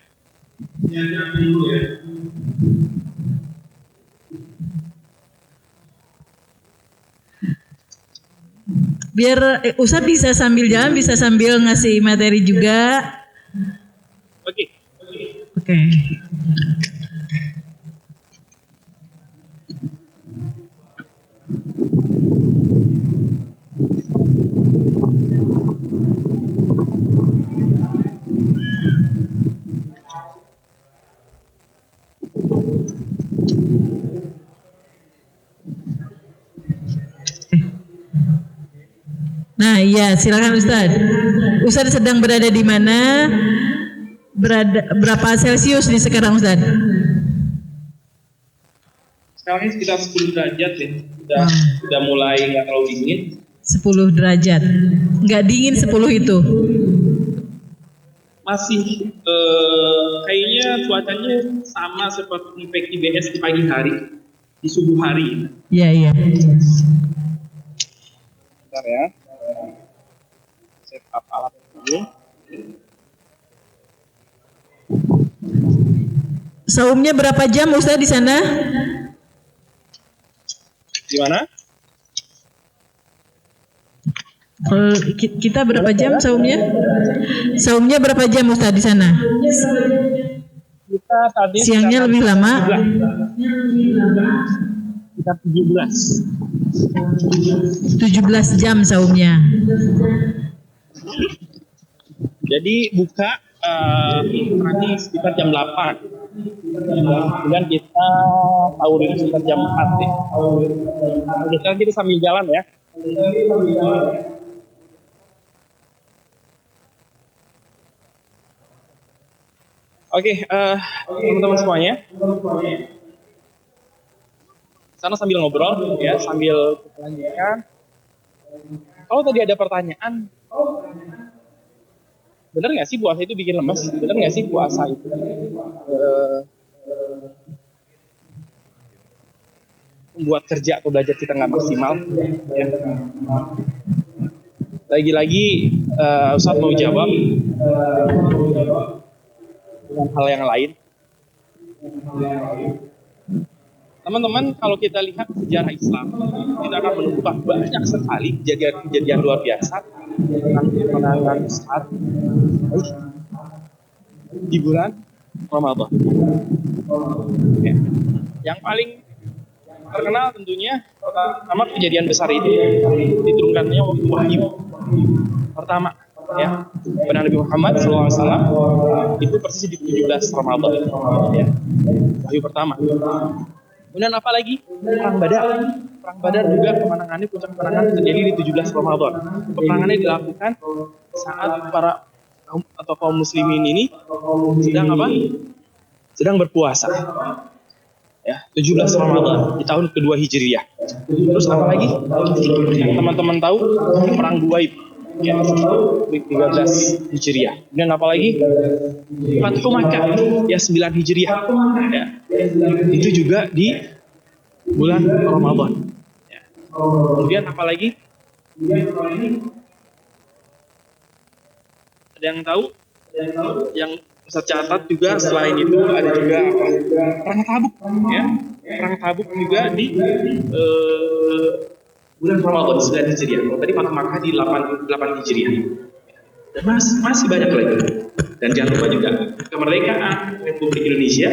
Biar Ustadz bisa sambil jalan, bisa sambil ngasih materi juga. Oke. Nah, iya, silakan Ustadz. Ustadz sedang berada di mana? Berapa Celcius nih sekarang Ustadz? Sekarang ini sekitar 10 derajat ya. Sudah mulai nggak terlalu dingin. 10 derajat. Nggak dingin 10 itu. Masih kayaknya cuacanya sama seperti PKBS di pagi hari, di subuh hari. Iya. Bentar ya. Setup alat dulu. Saumnya berapa jam Ustadz di sana? Gimana? Kita berapa jam saumnya? Saumnya berapa jam Ustadz di sana? Kita tadi siangnya lebih lama. Kita 17 jam saumnya. Jadi buka nanti sekitar jam 8. Kemudian kita sahur itu sekitar jam 4 ya. Sekarang kita sambil jalan ya. Oke, teman-teman semuanya. Sana sambil ngobrol ya, sambil kita lanjutkan. Kalau tadi ada pertanyaan, benar nggak sih puasa itu bikin lemes? Benar nggak sih puasa itu membuat kerja atau belajar kita nggak maksimal? Ya. Lagi-lagi Ustadz mau jawab dengan hal yang lain. Teman-teman, kalau kita lihat sejarah Islam, kita akan menemukan banyak sekali kejadian luar biasa tentang kemenangan besar di bulan Ramadan. Ya. Yang paling terkenal tentunya pertama kejadian besar itu diturunkannya waktu wahyu pertama ya kepada Nabi Muhammad SAW itu persis di 17 Ramadan ya. Wahyu pertama. Kemudian apa lagi? Perang Badar juga kemenangannya, puncak kemenangan terjadi di 17 Ramadan. Peperangannya dilakukan saat para atau kaum muslimin ini sedang apa? Sedang berpuasa. Ya, 17 Ramadan di tahun kedua Hijriyah. Terus apa lagi? Yang teman-teman tahu perang Buaib ya, 13 Hijriyah. Dan apa lagi? Fathu Makkah ya 9 Hijriyah. Ya. Itu juga di bulan Ramadan. Ya. Kemudian apa lagi? Ada yang tahu? Yang Ustaz catat juga selain itu ada juga perang Tabuk ya. Perang Tabuk juga di bulan Ramadan 9 Hijriah. Tadi Fathu Makkah di 8 Hijriah. Dan masih banyak lagi. Dan jangan lupa juga kemerdekaan Republik Indonesia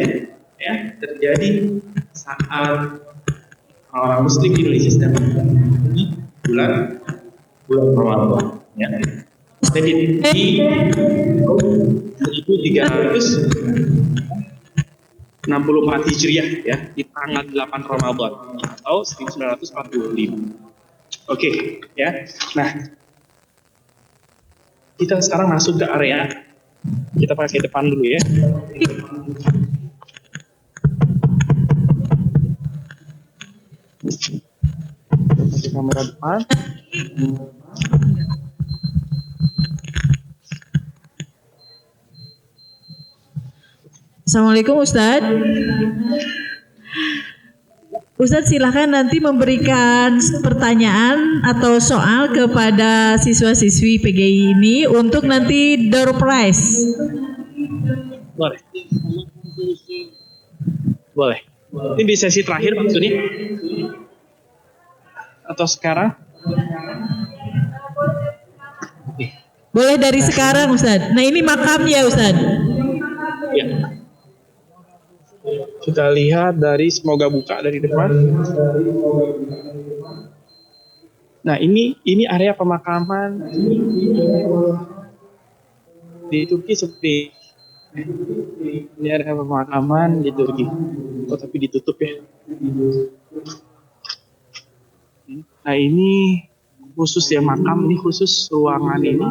ya terjadi saat orang Muslim di Indonesia sedang di bulan Ramadan ya. Jadi di 1364 Hijriah ya di tanggal 8 Ramadan atau 1945. Oke, ya. Nah, kita sekarang masuk ke area. Kita pakai depan dulu ya. Pakai kamera depan. Assalamualaikum Ustadz. Ustadz silahkan nanti memberikan pertanyaan atau soal kepada siswa-siswi PGI ini untuk nanti door prize. Boleh. Boleh. Ini di sesi terakhir maksudnya? Atau sekarang? Boleh dari sekarang Ustadz. Nah ini makamnya Ustadz. Ya. Kita lihat dari semoga buka dari depan. Nah ini area pemakaman di Turki seperti ini area pemakaman di Turki. Oh tapi ditutup ya. Nah ini khusus ya makam ini khusus ruangan ini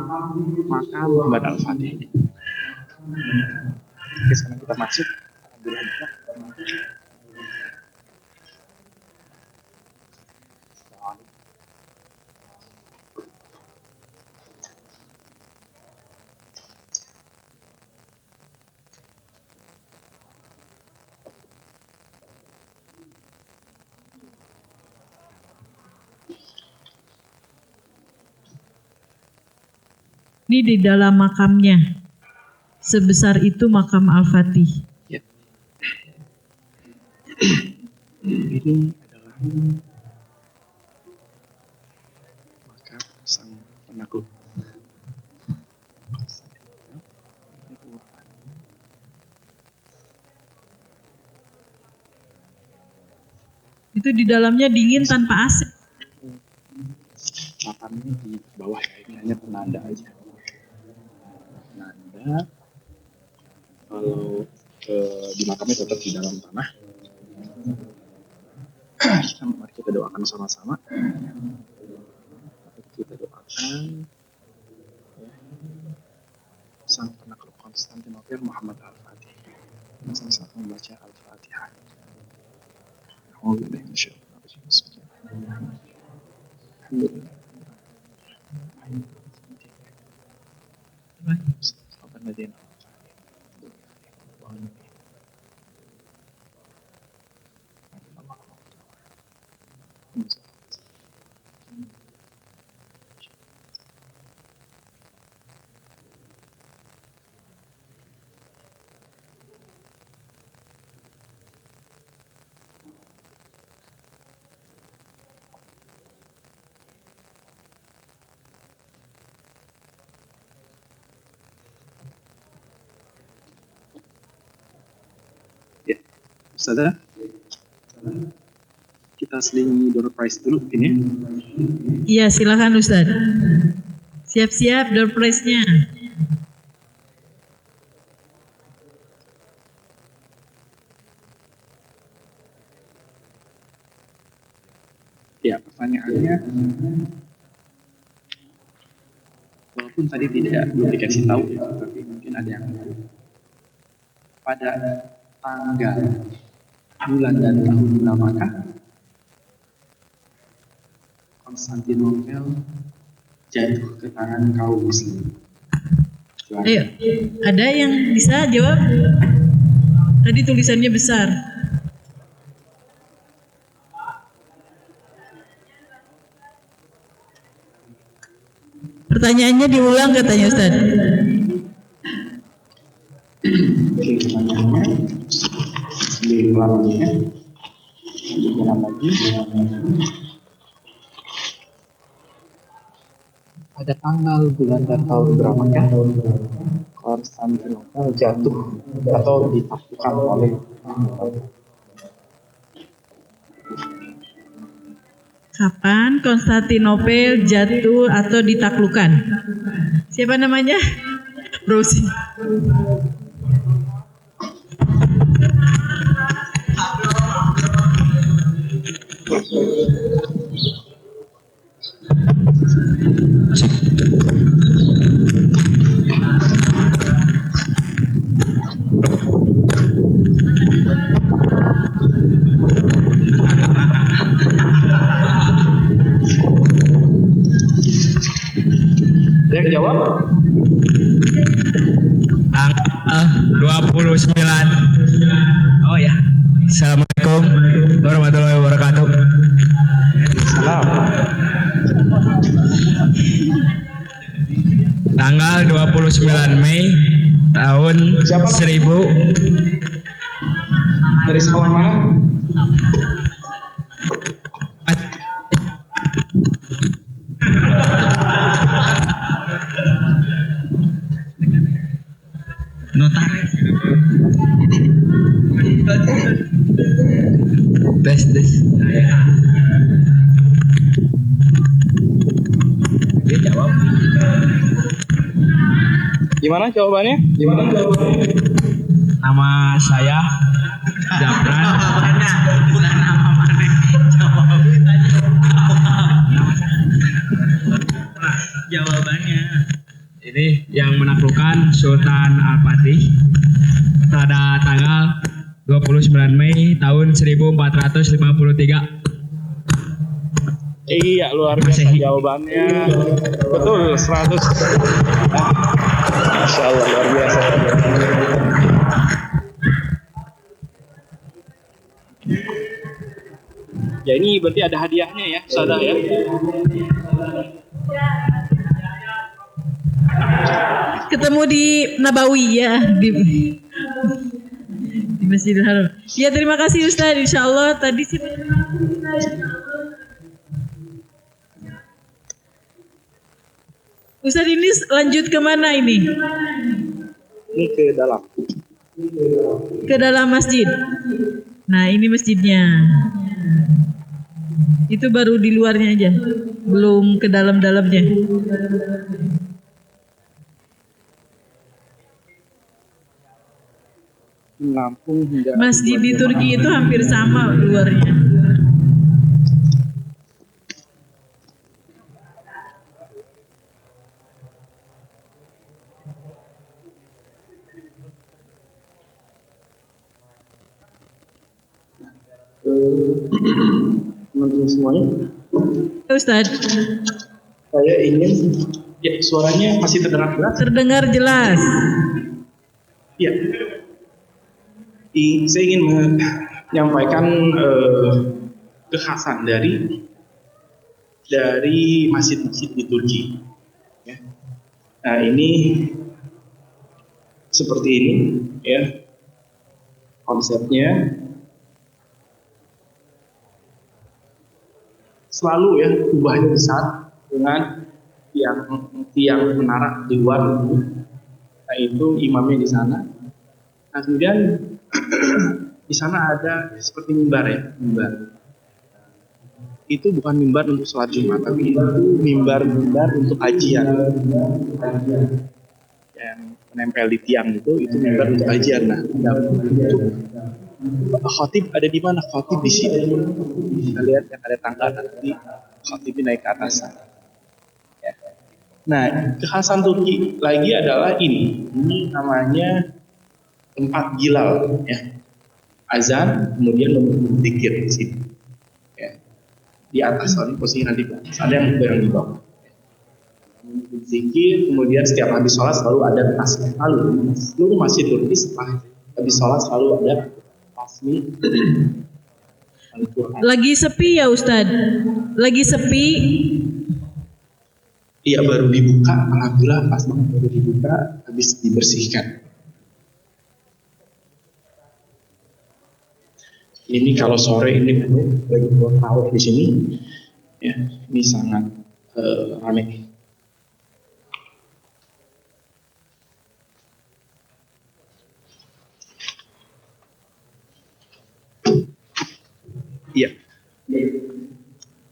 makam Muhammad Al-Fatih. Oke sekarang kita masuk. Ini di dalam makamnya. Sebesar itu makam Al-Fatih. Ya. Ini adalah makam sang penakluk. Itu di dalamnya dingin tanpa AC. Makamnya di bawah ya, ini hanya penanda aja. Penanda. Kalau di makamnya tetap di dalam tanah. Mari kita doakan sama-sama. Kita doakan ya, sang penakluk Konstantinopel Muhammad Al-Fatih. Sama-sama membaca Al-Fatihah. Ya, Ustazah, kita selingi door prize dulu mungkin ya. Iya silakan Ustadz. Siap-siap door prize-nya. Ya, pertanyaannya walaupun tadi belum dikasih tahu ya, tapi mungkin ada yang tahu. Pada tanggal, bulan dan tahun berapakah Konstantinopel jatuh ke tangan kaum muslim? Ayo, ada yang bisa jawab? Tadi tulisannya besar. Pertanyaannya diulang katanya Ustaz. Oke, pertanyaannya diulang ya. Diulang lagi. Pada tanggal, bulan, dan tahun berapakah Konstantinopel jatuh atau ditaklukkan oleh Kapan Konstantinopel jatuh atau ditaklukkan? Siapa namanya? Browsing. Yang jawab? Tanggal 29. Oh ya. Assalamualaikum warahmatullahi wabarakatuh. Salam. Tanggal 29 Mei tahun 1000. Dari sekolah mana? Notaris. Tes. Dia jawab. Gimana jawabannya? Nama saya Japran. Bukan nama mana. Jawabannya. Ini yang menaklukkan Sultan Al-Fatih pada tanggal 29 Mei tahun 1453. Iya, luar biasa Masehi. jawabannya. Betul, 100. Masya Allah, luar biasa. Ya ini berarti ada hadiahnya ya, Ustazah ya. Ketemu di Nabawi ya, di Masjidil Haram. Ya terima kasih Ustaz. Insya Allah tadi sih. Ustaz ini lanjut kemana ini? Ini ke dalam. Ke dalam masjid. Nah ini masjidnya. Itu baru di luarnya aja, belum ke dalam-dalamnya. Lampung hingga Masjid di Turki itu hampir sama luarnya. teman-teman semuanya. Ustaz, Saya ingin ya suaranya masih terdengar jelas. terdengar jelas. Iya. Saya ingin menyampaikan kekhasan dari masjid-masjid di Turki. Ya. Nah ini seperti ini, ya konsepnya. Selalu ya kubahnya besar dengan tiang menara di luar itu. Nah itu imamnya di sana. Nah kemudian di sana ada seperti mimbar ya, mimbar. Itu bukan mimbar untuk sholat Jumat, tapi itu mimbar untuk kajian. Yang menempel di tiang itu mimbar untuk kajian. Nah, untuk khatib ada di mana? Khatib di sini. Kita lihat yang ada tangga nanti khatibnya naik ke atas. Ya. Nah, kekhasan Turki lagi adalah ini namanya tempat gilal, ya. Azan, kemudian membentuk zikir di sini. Ya. Di atas, soalnya posisi nanti ada yang di bawah. Zikir, kemudian setiap habis sholat selalu ada tasbih. Lalu seluruh masjid Turki setelah habis sholat selalu ada tasbih. Lagi sepi ya Ustadz? Lagi sepi? Iya, baru dibuka, alhamdulillah pas banget baru dibuka, habis dibersihkan. Ini kalau sore ini lagi buat tahu di sini, ya ini sangat ramai. Iya.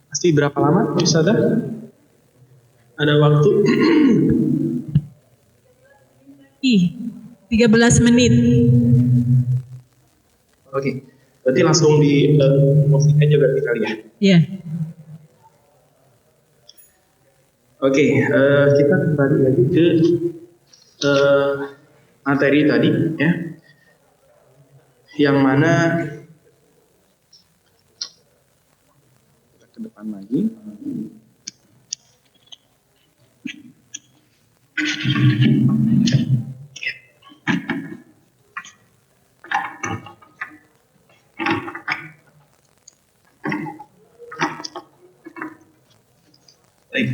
Pasti berapa lama, Ustazah? Ada waktu? 13 menit. Oke, berarti langsung di posting aja berarti kali ya? Iya. Oke, kita kembali lagi ke materi tadi ya, yang mana kita ke depan lagi. Baik.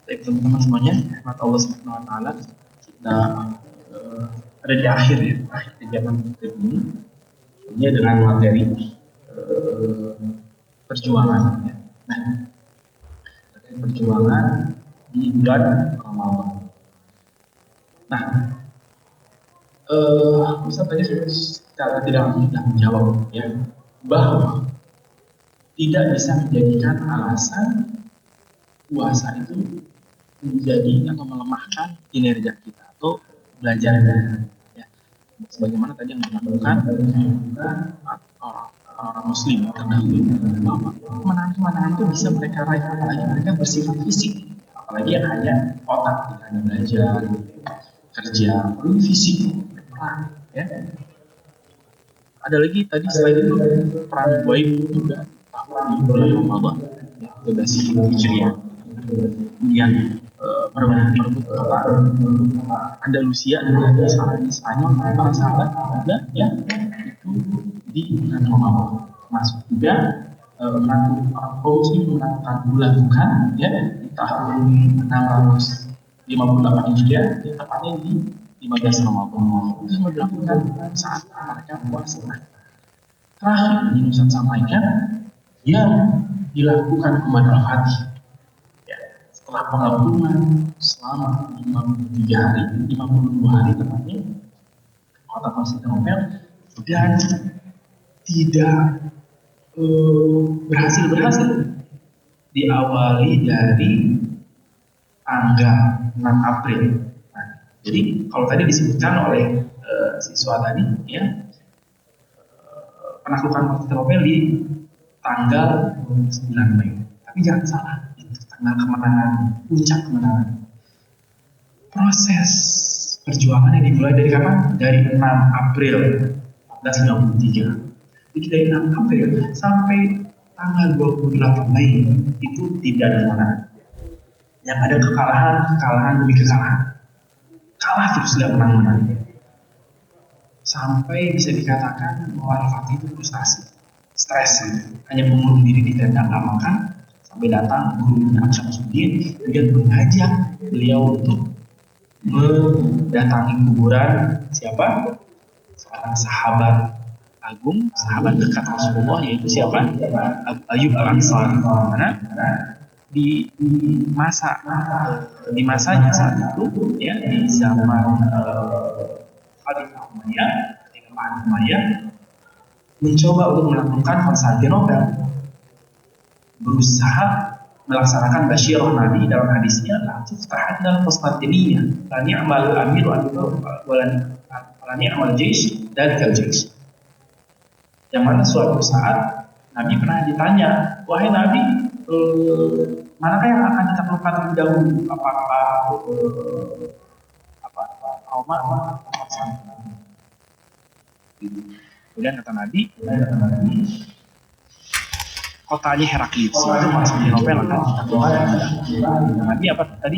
Baik teman-teman semuanya, rahmat Allah Subhanahu wa taala. Kita ada di akhir ya, akhir kegiatan kita ini dengan materi perjuangan ya. Nah, perjuangan di bulan Ramadan. Nah, Ustaz tadi secara tidak langsung sudah menjawab ya, bahwa tidak bisa menjadikan alasan puasa itu menjadi atau melemahkan kinerja kita atau belajar ya. Sebagaimana tadi yang dilakukan orang Muslim terdahulu, bahwa kemenangan-kemenangan itu bisa mereka raih apalagi mereka bersifat fisik, apalagi yang hanya otak, tidak hanya belajar, kerja, perlu fisik, berperang, ya. Ada lagi tadi selain itu peran Buaib juga di bulan Ramadan, ya, legasi Hijriah, kemudian merebut kota Andalusia dan Spanyol, para sahabat juga, ya, itu di bulan Ramadan, termasuk juga melakukan ya di tahun 658 Hijriah, tepatnya di 15 Ramadan. Itu semua dilakukan saat mereka puasa. Terakhir ini Ustaz sampaikan yang dilakukan kepada Al-Fatih ya, setelah pengagungan selama 53 hari, 52 hari tepatnya kota Konstantinopel, dan tidak berhasil diawali dari tanggal 6 April. Nah, jadi kalau tadi disebutkan oleh siswa tadi ya, penaklukan Konstantinopel di tanggal 9 Mei. Tapi jangan salah, itu tanggal kemenangan, puncak kemenangan. Proses perjuangan yang dimulai dari kapan? Dari 6 April 1493. Jadi dari 6 April sampai tanggal 28 Mei itu tidak ada kemenangan. Yang ada kekalahan demi kekalahan. Kalah terus tidak menang-menang. Sampai bisa dikatakan bahwa Al-Fatih itu frustasi, stres gitu. Hanya mengurung diri di tenda nggak makan, sampai datang gurunya Syamsuddin, kemudian mengajak beliau untuk mendatangi kuburan siapa? Seorang sahabat agung, sahabat dekat Rasulullah, yaitu siapa? Abu Ayyub Al-Ansari. Karena di masanya saat itu ya, di zaman Khalifah Umayyah, ketika Pak Umayyah mencoba untuk melakukan Konstantinopel, berusaha melaksanakan basyirah Nabi dalam hadisnya la tuftahannal Konstantiniyah la ni'mal amiru wa la ni'mal jaysh dalikal jaysh. Yang mana suatu saat Nabi pernah ditanya, wahai Nabi, manakah yang akan ditaklukkan lebih dahulu? Apakah Roma atau Konstantiniyah? Kemudian kata Nabi, kotanya Heraklius itu Konstantinopel akan ditaklukkan. Nabi apa tadi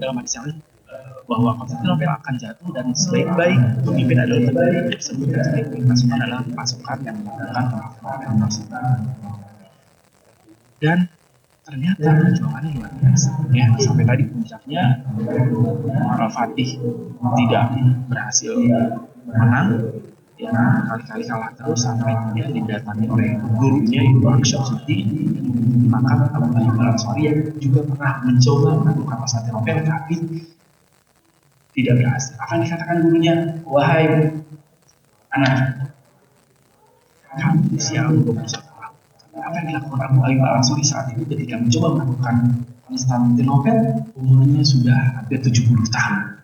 dalam hadis yang lain bahwa Konstantinopel akan jatuh dan sebaik-baik pemimpin adalah disebutkan sebaik-baik pasukan adalah pasukan yang melakukan Konstantinopel tersebut. Dan ternyata perjuangannya luar biasa. Ya, sampai tadi puncaknya Umar Al-Fatih tidak berhasil menang. Ya, kali-kali kalah terus sampai dia didatangi oleh gurunya itu Aksyabsuddin, maka Abu Ayyub Al-Ansari yang juga pernah mencoba menaklukkan Konstantinopel tapi tidak berhasil. Akan dikatakan gurunya, wahai anak, kamu usia 21 tahun. Apa yang dilakukan Abu Ayyub Al-Ansari saat itu ketika mencoba menaklukkan Konstantinopel, umurnya sudah hampir 70 tahun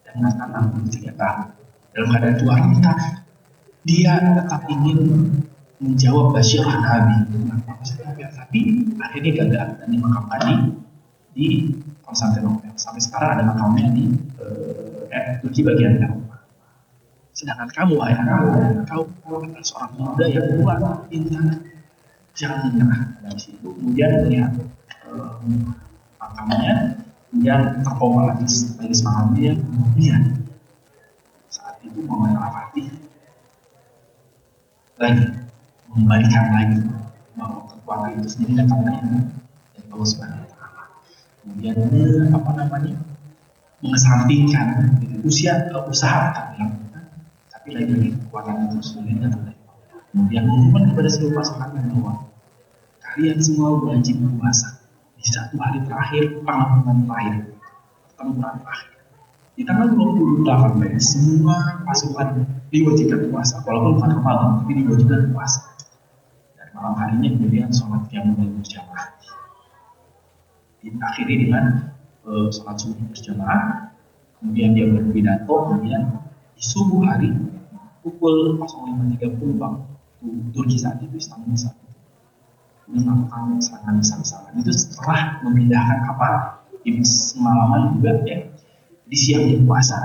dan mengatakan 63 tahun. Dalam keadaan tua renta, dia tetap ingin menjawab basyirah Nabi, tapi akhirnya gagal dan dimakamkan di Konstantinopel. Sampai sekarang ada makamnya di Turki bagian Eropa. Sedangkan kamu, ayah, kau adalah seorang muda yang kuat, pintar, jangan menyerah. Dari situ kemudian melihat makamnya, kemudian terpompa lagi semangatnya, lihat. Itu Muhammad Al-Fatih lagi membalikan lagi bahwa kekuatan itu sendiri datangnya dari Allah Subhanahu Wa Taala. Kemudian mengesampingkan usaha tetap dilakukan, tapi lagi kekuatan itu sendiri datang dari Allah. Kemudian mengumumkan kepada seluruh pasukannya bahwa kalian semua wajib puasa di satu hari terakhir, pertempuran terakhir. Di tanggal 28 Mei, semua pasukan diwajibkan puasa, walaupun bukan Ramadan, tapi diwajibkan puasa. Dan malam harinya kemudian sholat qiyamul lail berjamaah. Diakhiri dengan sholat subuh berjamaah, kemudian dia berpidato, kemudian di subuh hari pukul 05.30 waktu Turki saat itu, Istanbul saat itu, dia melakukan serangan itu setelah memindahkan kapal. Di semalaman juga ya. Di siangnya puasa,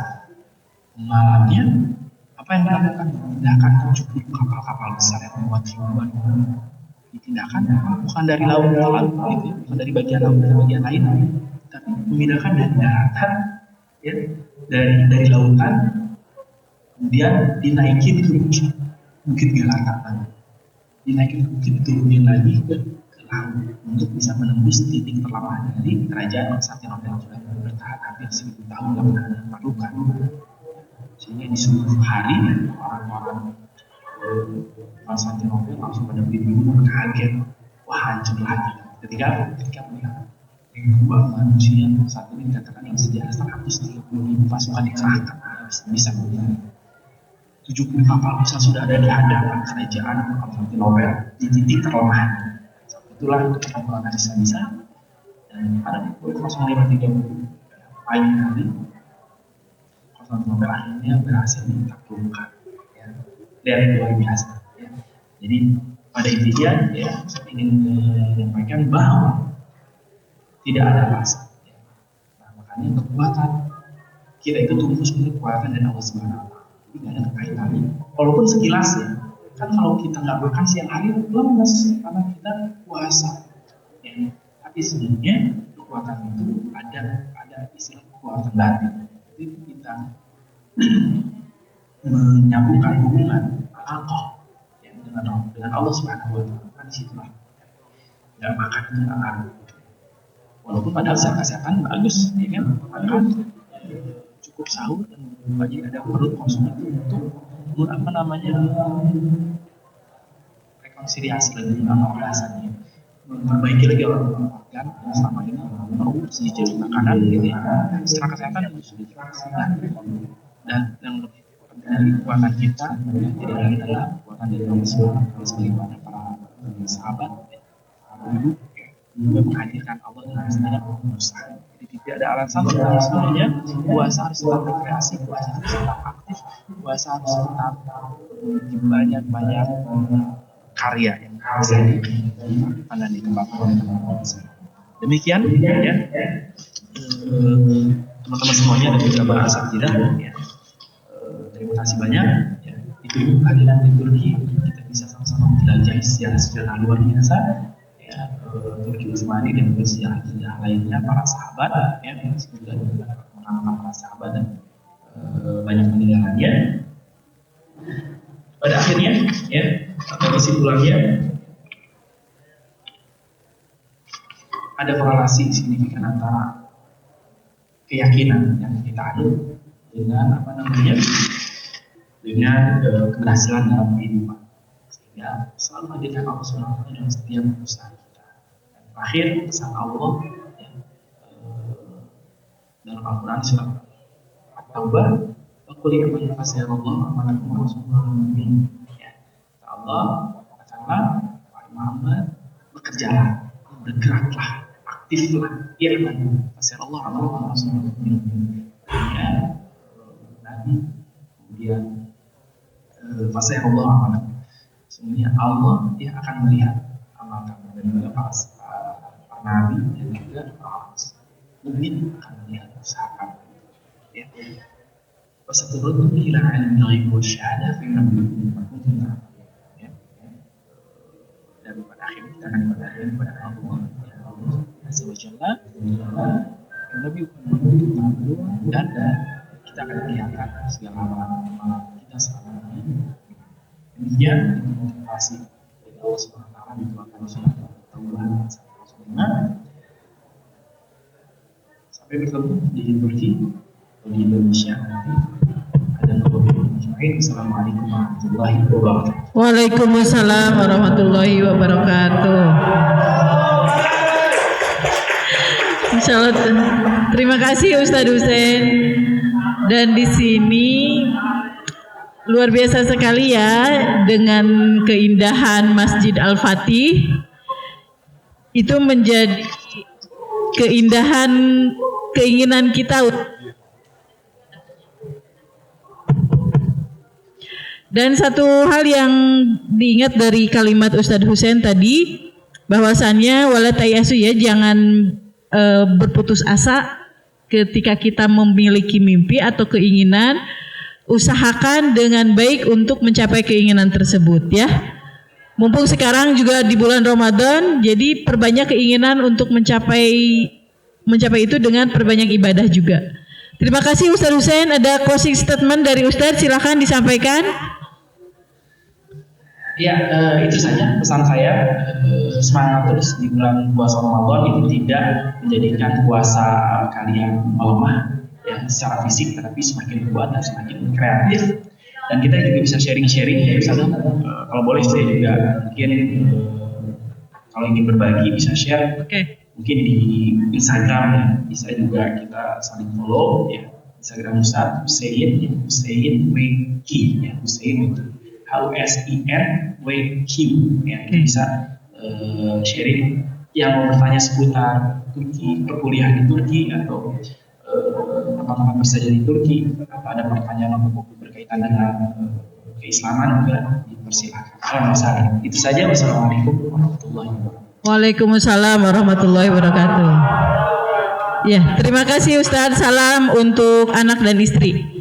malamnya apa yang dilakukan? Memindahkan 70 kapal-kapal besar yang memuat ribuan orang. Dipindahkan bukan dari laut ke laut, gitu, bukan dari bagian laut ke bagian lain, tapi memindahkan dari daratan, ya, dari lautan, kemudian dinaikin ke bukit Galata, dinaikin ke bukit, diturunin lagi ke laut untuk bisa menembus titik terlemah dari kerajaan Konstantinopel juga bertahan hampir 1000 tahun dalam keadaan perlukan. Sehingga di seluruh hari orang-orang Konstantinopel langsung pada bingung, kaget, wah hancur lagi. Ketika melihat ribuan manusia saat ini dikatakan yang sejarah 130.000 pasukan dikerahkan bisa menjadi 70 kapal besar sudah ada di hadapan kerajaan Konstantinopel di titik terlemah. Itulah perkembangan bisa dan pada pukul 05.30 pagi hari Konstantinopel akhirnya berhasil ditaklukkan, ya. Dan luar biasa, ya. Jadi pada intinya ya saya ingin menyampaikan bahwa tidak ada alasan, ya. Nah, makanya kekuatan kita itu tumbuh sebagai kekuatan dari Allah Subhanahu Wa Taala. Jadi tidak ada kaitannya. Walaupun sekilas ya. Kan kalau kita nggak makan siang hari lemes karena kita puasa, ya. Tapi sebenarnya kekuatan itu ada istilah kekuatan batin. Jadi kita menyambungkan hubungan alkohol, ya, dengan Allah Subhanahu Wa Taala. Kan disitulah nggak makan itu nggak ngaruh. Walaupun padahal secara kesehatan bagus, ya kan, makan cukup sahur dan bagi ada perut kosong itu untuk rekonsiliasi lagi dengan rasanya, memperbaiki lagi organ yang selama ini mau jadi makanan gitu ya. Secara kesehatan itu sudah dilaksanakan dan yang lebih dari kekuatan kita tidak lain adalah kekuatan dari Allah Subhanahu Wa Taala sebagaimana para sahabat, para ibu menghadirkan Allah dalam setiap usaha. Jadi tidak ada alasan untuk sebenarnya puasa harus tetap rekreasi, puasa harus tetap aktif, puasa harus tetap memiliki banyak karya yang bisa dipandang dan dikembangkan. Demikian ya teman-teman semuanya dan juga para asatidzah ya. Terima kasih banyak ya. Itu kehadiran di Turki, kita bisa sama-sama menjelajahi sejarah luar biasa ya, Turki Utsmani dan juga sejarah lainnya para sahabat ya, juga mengenal para sahabat dan banyak peninggalannya. Pada akhirnya ya, atau kesimpulannya ada korelasi signifikan antara keyakinan yang kita anut dengan dengan keberhasilan dalam kehidupan, sehingga selalu hadirkan Allah SWT dalam setiap usaha kita. Dan terakhir pesan Allah ya, dalam Al-Quran surat At-Taubah, "Qul in fasayarallahu amalakum wa rasuluhu mu'min." Ya, Allah katakanlah, wahai Muhammad, bekerjalah, bergeraklah, aktiflah, i'malu fasayarallahu amalakum wa rasuluhu mu'min. Ya, Nabi kemudian fasayarallahu amalakum. Sesungguhnya Allah dia akan melihat amal kamu, dan juga para nabi dan juga para mukmin akan melihat usaha kamu. Ya. Wasaturun ila ilmi ghaib wa syahadah fi rabbikum kuntum ta'lamun. Ya. Dan pada akhirnya kita akan kembali kepada Allah, ya Allah Azza wa Jalla, Nabi dan kita akan melihatkan segala amalan kita selama ini. Demikian motivasi dari Allah Subhanahu wa taala dituangkan surat At-Taubah 105. Sampai bertemu di Turki atau di Indonesia nanti. Assalamualaikum warahmatullahi wabarakatuh. Waalaikumsalam warahmatullahi wabarakatuh. Insyaallah. Terima kasih Ustadz Husein. Dan di sini luar biasa sekali ya, dengan keindahan Masjid Al-Fatih itu menjadi keindahan keinginan kita. Dan satu hal yang diingat dari kalimat Ustadz Husein tadi, bahwasannya wala tayasu ya, jangan berputus asa ketika kita memiliki mimpi atau keinginan. Usahakan dengan baik untuk mencapai keinginan tersebut ya. Mumpung sekarang juga di bulan Ramadan, jadi perbanyak keinginan untuk mencapai itu dengan perbanyak ibadah juga. Terima kasih Ustadz Husein. Ada closing statement dari Ustadz, silakan disampaikan. Ya, itu saja pesan saya. Semangat terus di bulan puasa Ramadan, itu tidak menjadikan puasa kalian melemah ya, secara fisik, tetapi semakin kuat dan semakin kreatif. Dan kita juga bisa sharing-sharing ya, misalnya kalau boleh saya juga mungkin kalau ingin berbagi bisa share. Mungkin di Instagram ya, bisa juga kita saling follow ya. Instagram Ustadz Husein ya, Husein WQ ya, Husein HUSEIN-WQ ya, kita bisa sharing yang mau bertanya seputar Turki, perkuliahan di Turki, atau teman-teman bersaja di Turki, atau ada pertanyaan berkaitan dengan keislaman juga dipersilakan. Itu saja. Wassalamualaikum warahmatullahi wabarakatuh. Waalaikumsalam warahmatullahi wabarakatuh. Ya, terima kasih Ustadz. Salam untuk anak dan istri.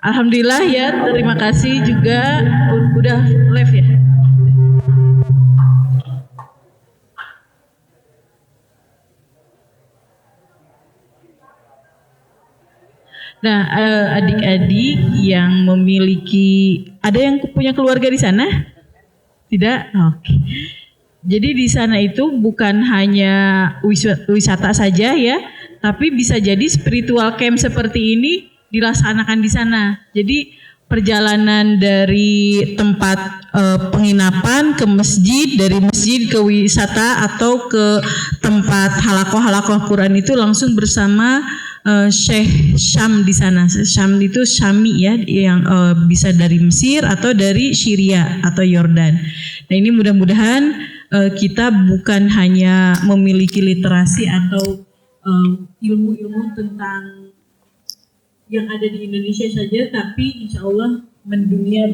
Alhamdulillah ya, terima kasih juga udah live ya. Nah, adik-adik yang memiliki, ada yang punya keluarga di sana? Tidak? Oke. Jadi di sana itu bukan hanya wisata saja ya, tapi bisa jadi spiritual camp seperti ini dilaksanakan di sana. Jadi perjalanan dari tempat penginapan ke masjid, dari masjid ke wisata atau ke tempat halakoh Quran itu langsung bersama Syekh Syam di sana. Syam itu Syami ya, yang bisa dari Mesir atau dari Syria atau Yordan. Nah ini mudah-mudahan kita bukan hanya memiliki literasi atau ilmu-ilmu tentang yang ada di Indonesia saja, tapi insya Allah mendunia